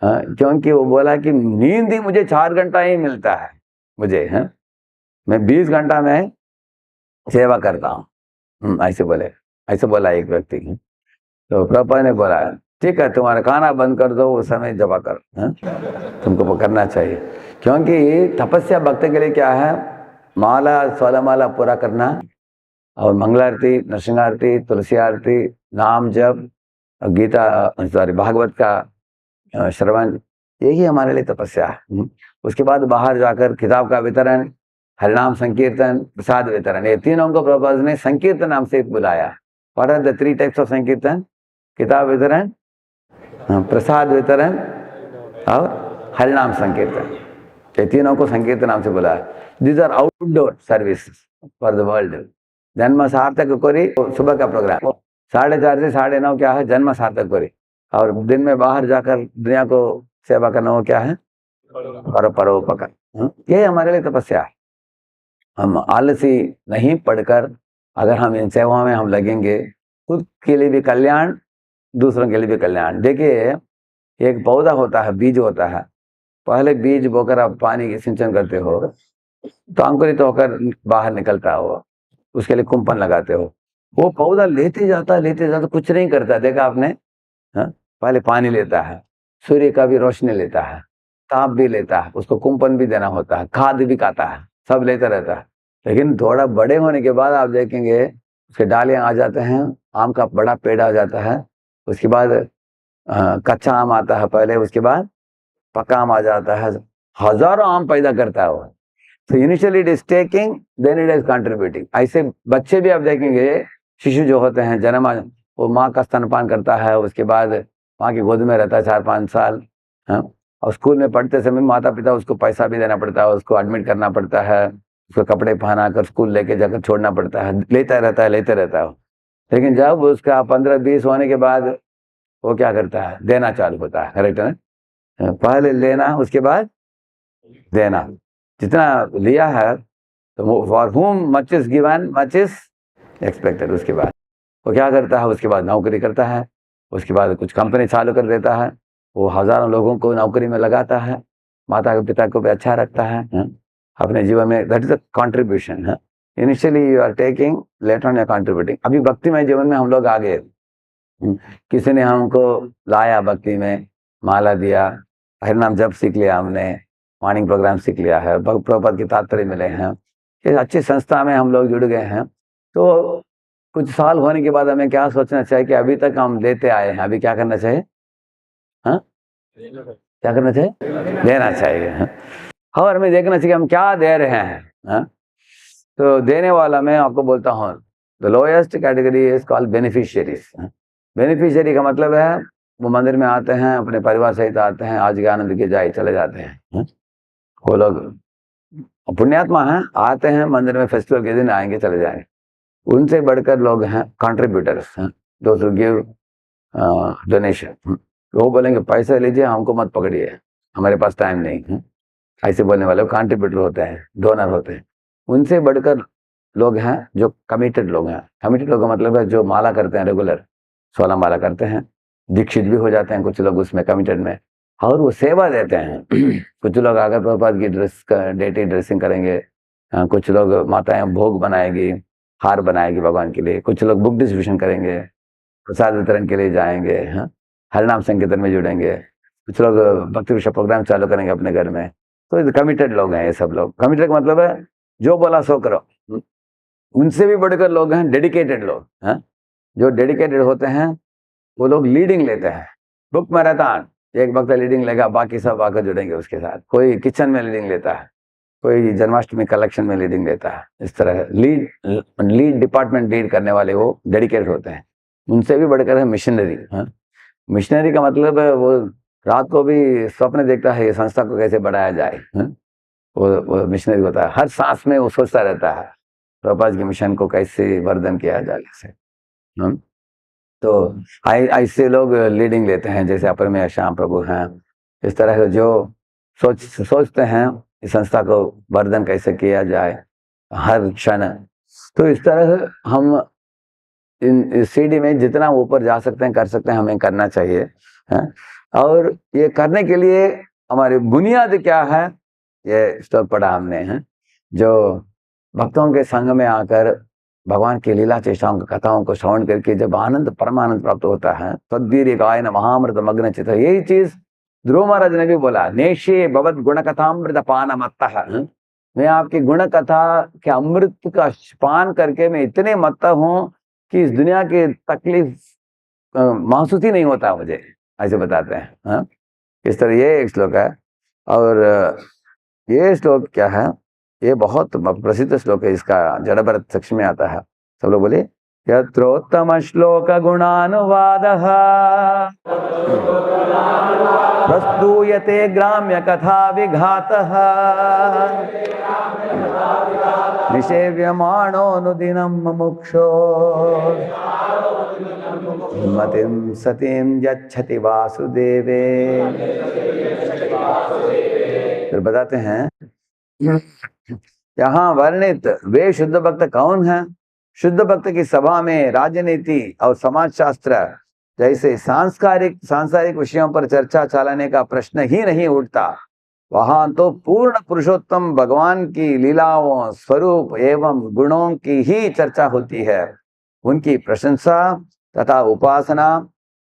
क्योंकि वो बोला कि नींद ही मुझे 4 घंटा ही मिलता है मुझे, मैं 20 घंटा में सेवा करता हूँ. ऐसे बोले, ऐसे बोला एक व्यक्ति. तो प्रभुपाद ने बोला ठीक है तुम्हारा खाना बंद कर दो, उस समय जपा कर, तुमको करना चाहिए. क्योंकि तपस्या भक्त के लिए क्या है, माला 16 माला पूरा करना और मंगलारती, नरसिंहारती, तुलसी आरती, नाम जप, गीता सॉरी भागवत का श्रवण, यही हमारे लिए तपस्या है. उसके बाद बाहर जाकर किताब का वितरण, हरिनाम संकीर्तन, प्रसाद वितरण, ये तीनों को प्रभुपाद ने संकीर्तन नाम से बुलाया. What are the 3 types of संकीर्तन? किताब वितरण, प्रसाद वितरण और हरिनाम संकीर्तन. ये तीनों को संकीर्तन नाम से बुलाया. These are outdoor service for the world. जन्म सार्थक कोरी सुबह का प्रोग्राम 4:30 से 9:30 क्या है, जन्म सार्थक कोरी. और दिन में बाहर जाकर दुनिया को सेवा करना वो क्या है, परोपकार. ये हमारे लिए तपस्या है. हम आलसी नहीं पढ़कर अगर हम इन सेवाओं में हम लगेंगे, खुद के लिए भी कल्याण, दूसरों के लिए भी कल्याण. देखिए एक पौधा होता है, बीज होता है, पहले बीज बोकर आप पानी की सिंचन करते हो तो अंकुरित होकर बाहर निकलता हो, उसके लिए कुंपन लगाते हो. वो पौधा लेते जाता कुछ नहीं करता. देखा आपने? पहले पानी लेता है, सूर्य का भी रोशनी लेता है, ताप भी लेता है, उसको कुंपन भी देना होता है, खाद भी खाता है, सब लेता रहता है. लेकिन थोड़ा बड़े होने के बाद आप देखेंगे उसके डालियां आ जाते हैं, आम का बड़ा पेड़ आ जाता है, उसके बाद कच्चा आम आता है पहले, उसके बाद पक्का आम आ जाता है, हजारों आम पैदा करता है वो. तो initially it is taking, then it is contributing. ऐसे बच्चे भी आप देखेंगे, शिशु जो होते हैं जन्म, वो माँ का स्तनपान करता है, उसके बाद माँ की गोद में रहता है 4-5 साल. और स्कूल में पढ़ते समय माता पिता उसको पैसा भी देना पड़ता है, उसको एडमिट करना पड़ता है, उसको कपड़े पहना कर स्कूल लेके जाकर छोड़ना पड़ता है, लेते रहता है. लेकिन जब उसका 15-20 होने के बाद वो क्या करता है, देना चालू होता है. करेक्ट है? पहले लेना, उसके बाद देना. जितना लिया है तो फॉर हुम much is given much is expected. उसके बाद वो क्या करता है, उसके बाद नौकरी करता है, उसके बाद कुछ कंपनी चालू कर देता है, वो हजारों लोगों को नौकरी में लगाता है, माता पिता को भी अच्छा रखता है अपने जीवन में. दैट इज अ कॉन्ट्रीब्यूशन है. Initially you are taking, later on you are contributing. अभी भक्तिमय जीवन में हम लोग आ गए, किसी ने हमको लाया भक्ति में, माला दिया, हरिनाम जप सीख लिया, हमने मॉर्निंग प्रोग्राम सीख लिया है, प्रभुपाद के तात्पर्य मिले हैं, ये अच्छी संस्था में हम लोग जुड़ गए हैं. तो कुछ साल होने के बाद हमें क्या सोचना चाहिए कि अभी तक हम देते आए हैं, अभी क्या करना चाहिए, क्या करना चाहिए, देना चाहिए. और हमें देखना चाहिए हम क्या दे रहे हैं. तो देने वाला मैं आपको बोलता हूँ, the lowest category is called beneficiaries. Beneficiary का मतलब है वो मंदिर में आते हैं, अपने परिवार सहित आते हैं, आज के आनंद के जाए चले जाते हैं. वो लोग पुण्यात्मा हैं, आते हैं मंदिर में, फेस्टिवल के दिन आएंगे चले जाएंगे. उनसे बढ़कर लोग हैं कंट्रीब्यूटर्स, दोस्त गिव डोनेशन. वो बोलेंगे पैसे लीजिए, हमको मत पकड़िए, हमारे पास टाइम नहीं. ऐसे बोलने वाले कंट्रीब्यूटर होते हैं, डोनर होते हैं. उनसे बढ़कर लोग हैं जो कमिटेड लोग हैं. कमिटेड लोग का मतलब है जो माला करते हैं, रेगुलर 16 माला करते हैं, दीक्षित भी हो जाते हैं कुछ लोग उसमें कमिटेड में. और वो सेवा देते हैं। कुछ लोग आकर प्रभुपाद की डेटी ड्रेसिंग करेंगे, कुछ लोग माताएं भोग बनाएगी, हार बनाएगी भगवान के लिए, कुछ लोग बुक डिस्ट्रीब्यूशन करेंगे, प्रसाद वितरण के लिए जाएंगे, हाँ, हरिनाम संकीर्तन में जुड़ेंगे, कुछ लोग भक्ति विषय प्रोग्राम चालू करेंगे अपने घर में। तो कमिटेड लोग हैं ये सब लोग। कमिटेड का मतलब है जो बोला सो करो। उनसे भी बढ़कर लोग हैं डेडिकेटेड लोग, हाँ, जो डेडिकेटेड होते हैं वो लोग लीडिंग लेते हैं। बुक मैराथन, एक भक्त लीडिंग लेगा, बाकी सब आकर जुड़ेंगे उसके साथ। कोई किचन में लीडिंग लेता है, कोई जन्माष्टमी कलेक्शन में लीडिंग लेता है। इस तरह लीड डिपार्टमेंट लीड करने वाले वो डेडिकेटेड होते हैं। उनसे भी बढ़कर है मिशनरी। हाँ, मिशनरी का मतलब है वो रात को भी स्वप्न देखता है ये संस्था को कैसे बढ़ाया जाए। हाँ? वो मिशनरी होता है, हर सांस में वो सोचता रहता है प्रभुपाद के मिशन को कैसे वर्धन किया जाए से। हाँ? तो ऐसे लोग लीडिंग लेते हैं, जैसे अपर में श्याम प्रभु हैं। इस तरह के जो सोचते हैं इस संस्था को वर्धन कैसे किया जाए हर क्षण। तो इस तरह हम इस सीढ़ी में जितना ऊपर जा सकते हैं कर सकते हैं, हमें करना चाहिए, है? और ये करने के लिए हमारी बुनियाद क्या है, ये श्लोक पढ़ा हमने, है? जो भक्तों के संग में आकर भगवान की लीला चेष्टाओं की कथाओं को श्रवण करके जब आनंद परमानंद प्राप्त होता है, तद्वीर गायन महामृत मग्न चित। यही चीज ध्रुव महाराज ने भी बोला, नेशे भवत गुण कथामृत पान मत्तः। मैं आपकी गुण कथा के अमृत का पान करके मैं इतने मत्ता हूँ कि इस दुनिया की तकलीफ महसूस ही नहीं होता मुझे, ऐसे बताते हैं। हाँ, इस तरह ये एक श्लोक है। और ये श्लोक क्या है, ये बहुत प्रसिद्ध श्लोक है, इसका जड़ भरत सक्ष में आता है। सब लोग बोले, यत्रोत्तम श्लोक गुणानुवादः प्रस्तूयते ग्राम्य कथा विघातः निषेव्यमाणोऽनुदिनं मुमुक्षो मतिं सतीं यच्छति वासुदेवे। फिर बताते हैं, यहाँ वर्णित वे शुद्ध भक्त कौन हैं? शुद्ध भक्त की सभा में राजनीति और समाज शास्त्र जैसे सांसारिक विषयों पर चर्चा चलाने का प्रश्न ही नहीं उठता। वहां तो पूर्ण पुरुषोत्तम भगवान की लीलाओं, स्वरूप एवं गुणों की ही चर्चा होती है। उनकी प्रशंसा तथा उपासना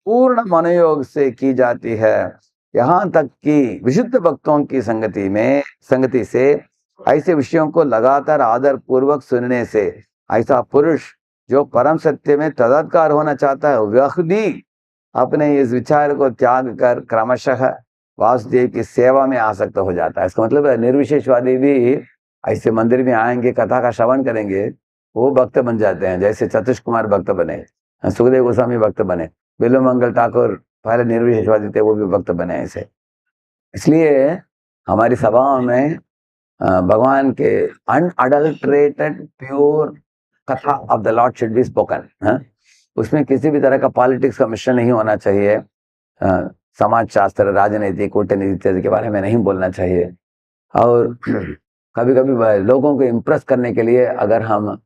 पूर्ण मनोयोग से की जाती है। यहाँ तक कि विशुद्ध भक्तों की संगति से ऐसे विषयों को लगातार आदर पूर्वक सुनने से ऐसा पुरुष जो परम सत्य में तदात्कार होना चाहता है, वह भी अपने इस विचार को त्याग कर क्रमशः वासुदेव की सेवा में आसक्त हो जाता है। इसका मतलब है निर्विशेषवादी भी ऐसे मंदिर में आएंगे, कथा का श्रवण करेंगे, वो भक्त बन जाते हैं। जैसे चतुष कुमार भक्त बने, सुखदेव गोस्वामी भक्त बने, बिल्व मंगल ठाकुर पहले निर्विशेषवादी थे, वो भी भक्त बने ऐसे। इसलिए हमारी सभाओं में भगवान के अनअडल्टरेटेड प्योर कथा of the Lord should be spoken. उसमें किसी भी तरह का पॉलिटिक्स का मिश्रण नहीं होना चाहिए। समाज शास्त्र, राजनीति, कूटनीति इत्यादि के बारे में नहीं बोलना चाहिए। और कभी कभी लोगों को इम्प्रेस करने के लिए अगर हम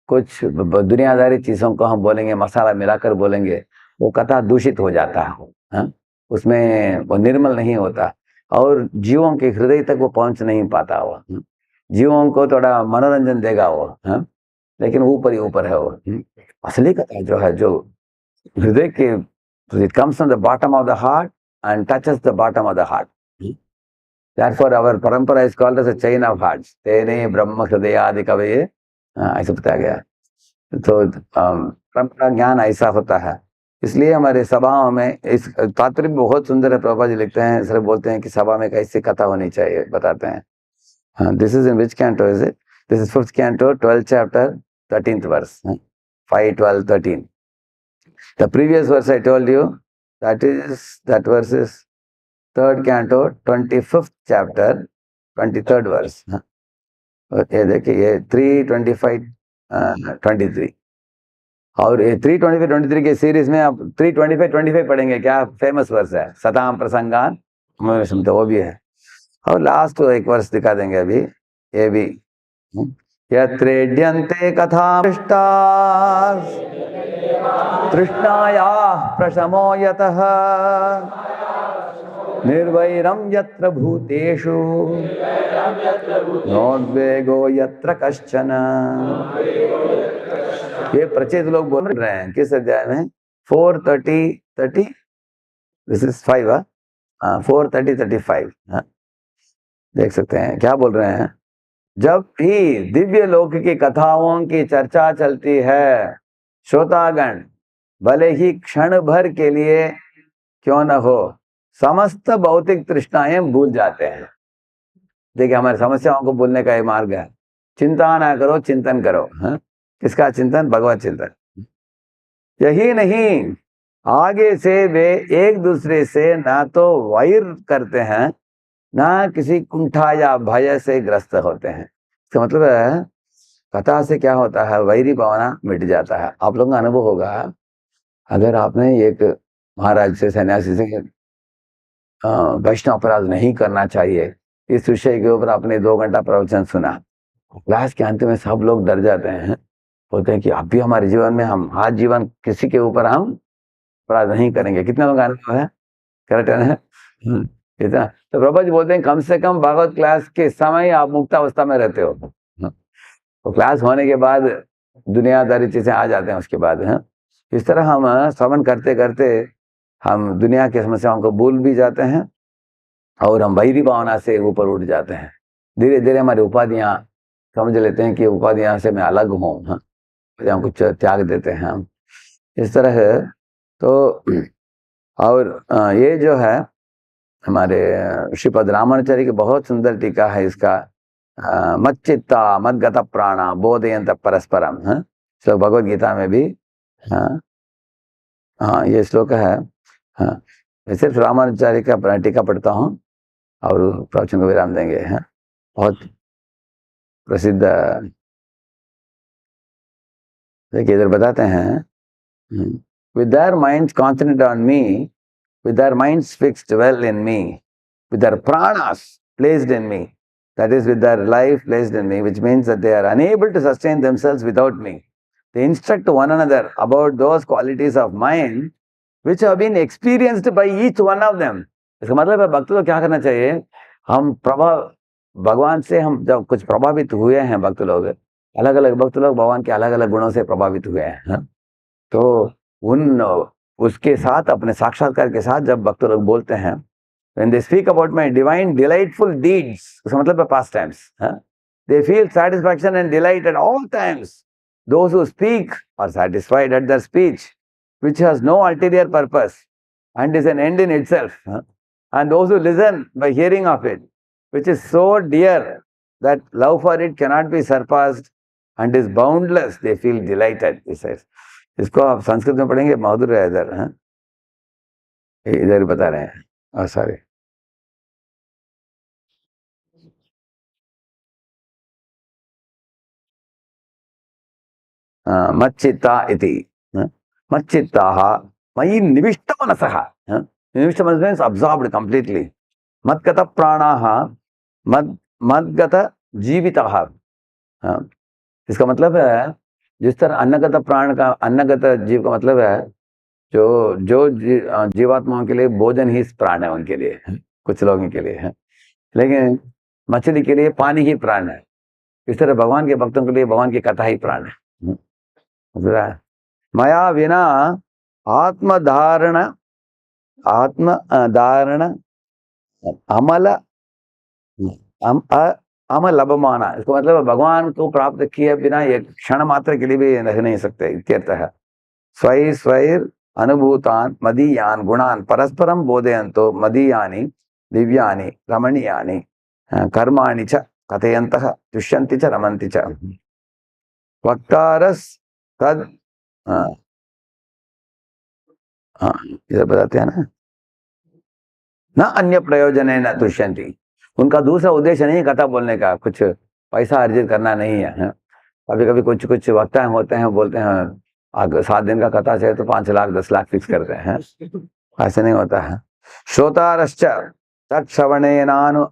कुछ दुनियादारी चीजों को हम बोलेंगे, मसाला मिलाकर बोलेंगे, वो कथा दूषित हो जाता है। उसमें वो निर्मल नहीं होता और जीवों के हृदय तक वो पहुंच नहीं पाता। वो जीवों को थोड़ा मनोरंजन देगा वो, लेकिन ऊपर ही ऊपर है वो। असली कथा जो है, जो हृदय के, it comes from the bottom of the heart and touches the bottom of the heart. Therefore our parampara is called as a chain of hearts. तेने ब्रह्म हृदयादि कवये, ऐसा बताया गया। तो परंपरा ज्ञान ऐसा होता है। इसलिए हमारे सभाओं में इस तात्पर्य बहुत सुंदर है। प्रभुपाद जी लिखते हैं, इसलिए बोलते हैं कि सभा में कैसी कथा होनी चाहिए, बताते हैं। This is in which canto is it? This is 5th canto, 12th chapter, 13th verse. 5, 12, 13. The previous verse I told you, that verse is 3rd canto, 25th chapter, 23rd verse. ये देखिए, ये 3, 25, 23 और ये 3, 25, 23 के सीरीज में आप 3, 25, 25 पढ़ेंगे। क्या फेमस वर्स है, सताम प्रसंगान, तो वो भी है। और लास्ट एक वर्स दिखा देंगे अभी, ये भी, यत्रेड्यन्ते कथा तृष्णाया प्रशमो यतः निर्वैरं यत्र भूतेषु नोद्वेगो यत्र कश्चन। ये प्रचेत लोग बोल रहे हैं किस अध्याय में? 4:30 दिस इज 5 4:30-35 देख सकते हैं क्या बोल रहे हैं। जब भी दिव्य लोक की कथाओं की चर्चा चलती है, श्रोतागण भले ही क्षण भर के लिए क्यों न हो समस्त भौतिक तृष्णाएं भूल जाते हैं। देखिए हमारी समस्याओं को भूलने का ये मार्ग है। चिंता ना करो, चिंतन करो। किसका चिंतन? भगवत चिंतन। यही नहीं, आगे से वे एक दूसरे से ना तो वैर करते हैं, ना किसी कुंठा या भय से ग्रस्त होते हैं। इसका मतलब है कथा से क्या होता है, वैरी भावना मिट जाता है। आप लोगों का अनुभव होगा, अगर आपने एक महाराज से, सन्यासी से वैष्णव अपराध नहीं करना चाहिए इस विषय के ऊपर आपने 2 घंटा प्रवचन सुना, क्लास के अंत में सब लोग डर जाते हैं, बोलते हैं कि अब भी हमारे जीवन में हम आज जीवन किसी के ऊपर हम अपराध नहीं करेंगे। कितने लोग अनुभव है? करेक्ट है ना? इतना तो प्रभु जी बोलते हैं कम से कम भागवत क्लास के समय आप मुक्त अवस्था में रहते हो। तो क्लास होने के बाद दुनियादारी चीजें आ जाते हैं उसके बाद। इस तरह हम श्रवण करते करते हम दुनिया की समस्याओं को भूल भी जाते हैं और हम वैरी भावना से ऊपर उठ जाते हैं। धीरे धीरे हमारी उपाधियां समझ लेते हैं कि उपाधियां से मैं अलग हूँ, हम कुछ त्याग देते हैं हम इस तरह। तो और ये जो है हमारे श्रीपद रामानुचार्य की बहुत सुंदर टीका है इसका, मच्चित्ता मद्गत प्राणा बोधयंत परस्परम। श्लोक भगवद गीता में भी ये श्लोक है। मैं सिर्फ रामानुचार्य का टीका पढ़ता हूँ और प्रवचन को विराम देंगे। बहुत प्रसिद्ध। देखिए इधर बताते हैं, with their minds concentrated on me, with their minds fixed well in me, with their pranas placed in me, that is with their life placed in me, which means that they are unable to sustain themselves without me. They instruct one another about those qualities of mind which have been experienced by each one of them. इसका मतलब है भक्त को क्या करना चाहिए, हम भगवान से हम जब कुछ प्रभावित हुए हैं, भक्त लोग अलग अलग भक्त लोग भगवान के अलग अलग गुणों से प्रभावित हुए हैं, तो उन उसके साथ अपने साक्षात्कार के साथ जब भक्त लोग बोलते हैं, when they speak about my divine delightful deeds, उसका मतलब है past times, they feel satisfaction and delight at all times. Those who speak are satisfied at their speech, which has no ulterior purpose and is an end in itself. And those who listen by hearing of it, which is so dear that love for it cannot be surpassed and is boundless, they feel delighted, he says. इसको आप संस्कृत में पढ़ेंगे, माधुर्य है इधर। इधर बता रहे हैं, सॉरी। मच्चित्ता इति, मच्चित्ताः मयि निविष्ट मनसः, निविष्ट मनस मीन्स अब्सॉर्ब्ड कंप्लीटली, मद्गत प्राणाः मद्गत जीविताः। इसका मतलब है जिस तरह अन्नगत प्राण का, अन्नगत जीव का मतलब है जो जीवात्माओं के लिए भोजन ही प्राण है, उनके लिए, कुछ लोगों के लिए है, लेकिन मछली के लिए पानी ही प्राण है। इस तरह भगवान के भक्तों के लिए भगवान की कथा ही प्राण है। मया विना आत्मधारण अमलभमाना, इसको मतलब भगवान को प्राप्त किए बिना एक क्षण मात्र के लिए भी रह नहीं सकते, इत्यर्थ है। स्वै स्वैर अनुभूतान मदीयान गुणान परस्परम बोधयन्तो मदीयानि दिव्यानि रमणीयानि कर्माणि च कथयन्तः तुष्यन्ति च रमन्ति च। वक्तारस तद इधर बताते हैं ना, न अन्य प्रयोजन है न तुष्यन्ति, उनका दूसरा उद्देश्य नहीं कथा बोलने का, कुछ पैसा अर्जित करना नहीं है। कभी कभी कुछ वक्ता होते हैं, बोलते हैं 7 दिन का कथा से तो 5 लाख 10 लाख फिक्स करते हैं, ऐसे नहीं होता है। श्रोतारश्च तत्श्रवणेनानु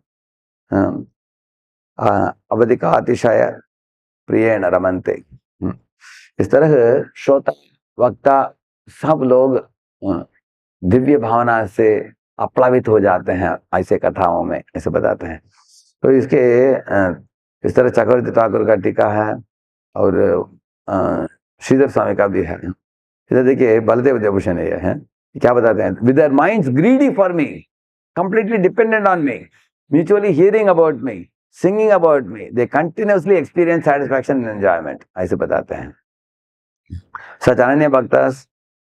अवधिकातिशय प्रियेण रमन्ते। इस तरह श्रोता वक्ता सब लोग दिव्य भावना से अप्लावित हो जाते हैं ऐसे कथाओं में, ऐसे बताते हैं। तो इसके इस तरह चक्रवर्ती ठाकुर का टीका है और श्रीधर स्वामी का भी है। इधर देखिए बलदेव देवभूषण ये है, क्या बताते हैं, with their minds greedy for me, completely dependent on me, mutually hearing about me, singing about me, they continuously experience satisfaction and enjoyment, ऐसे बताते हैं। Such ananya bhaktas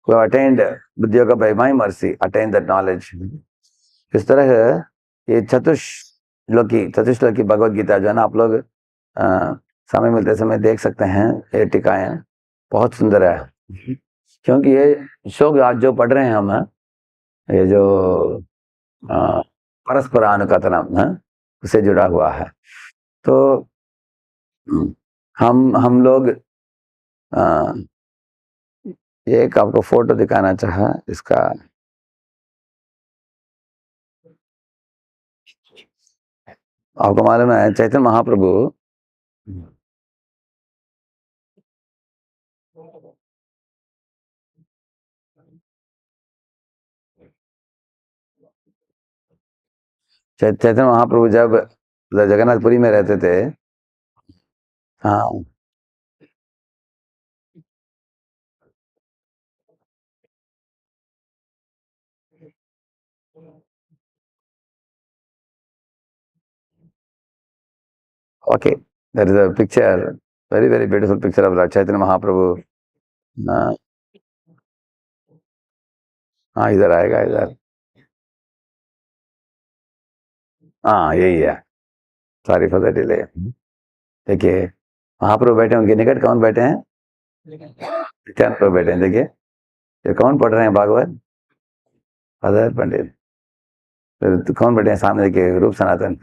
who have attained Buddha Yoga by my mercy attain that knowledge। इस तरह ये चतुश्लोकी भगवद गीता जो है ना, आप लोग समय मिलते समय देख सकते हैं, ये टीकाएं बहुत सुंदर है। क्योंकि ये श्लोक आज जो पढ़ रहे हैं हम, ये जो परस्परानुकथनम है उससे जुड़ा हुआ है। तो हम लोग एक आपको फोटो दिखाना चाहा इसका। आपको मालूम है चैतन्य महाप्रभु चैतन्य महाप्रभु जब जगन्नाथपुरी में रहते थे, हाँ, okay, there is a picture, very very beautiful picture of Lord Chaitanya Mahaprabhu। हाँ इधर आएगा, इधर, हाँ यही है, सॉरी फॉर द डिले। देखिए महाप्रभु बैठे, उनके निकट कौन बैठे हैं, नित्यानंद प्रभु बैठे हैं। देखिए ये कौन पढ़ रहे हैं भागवत, अदर पंडित। फिर कौन बैठे हैं सामने, देखिए रूप सनातन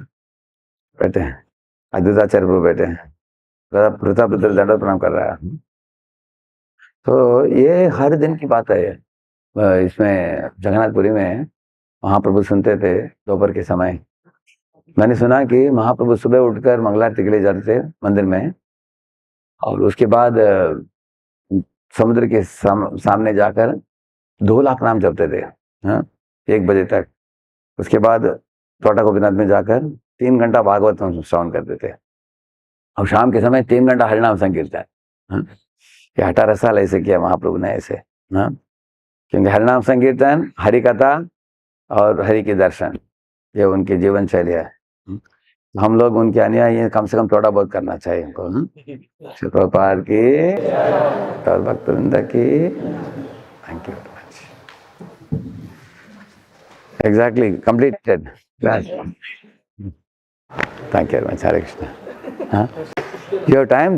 बैठे हैं, अद्वैताचार्य प्रभु बैठे हैं, प्रताप रुद्र दंडवत प्रणाम कर रहा है। तो ये हर दिन की बात है। इसमें जगन्नाथपुरी में महाप्रभु सुनते थे दोपहर के समय। मैंने सुना कि महाप्रभु सुबह उठकर मंगलारती के लिए जाते थे मंदिर में, और उसके बाद समुद्र के सामने जाकर 2 लाख नाम जपते थे, हाँ, 1 बजे तक। उसके बाद टोटा गोपीनाथ में जाकर 3 घंटा भागवत श्रवण करते थे, और शाम के समय 3 घंटा हरिनाम संकीर्तन। हाँ, ये 18 साल ऐसे किया महाप्रभु ने ऐसे। हाँ, क्योंकि हरिनाम संकीर्तन, हरि कथा और हरि के दर्शन, ये उनकी जीवन शैली है। हम लोग उनके अनुयायी कम से कम थोड़ा बहुत करना चाहिए उनको। प्रभुपाद की और भक्तवृंद की, thank you very much, exactly completed, thank you very much, Hare Krishna. हाँ, योर टाइम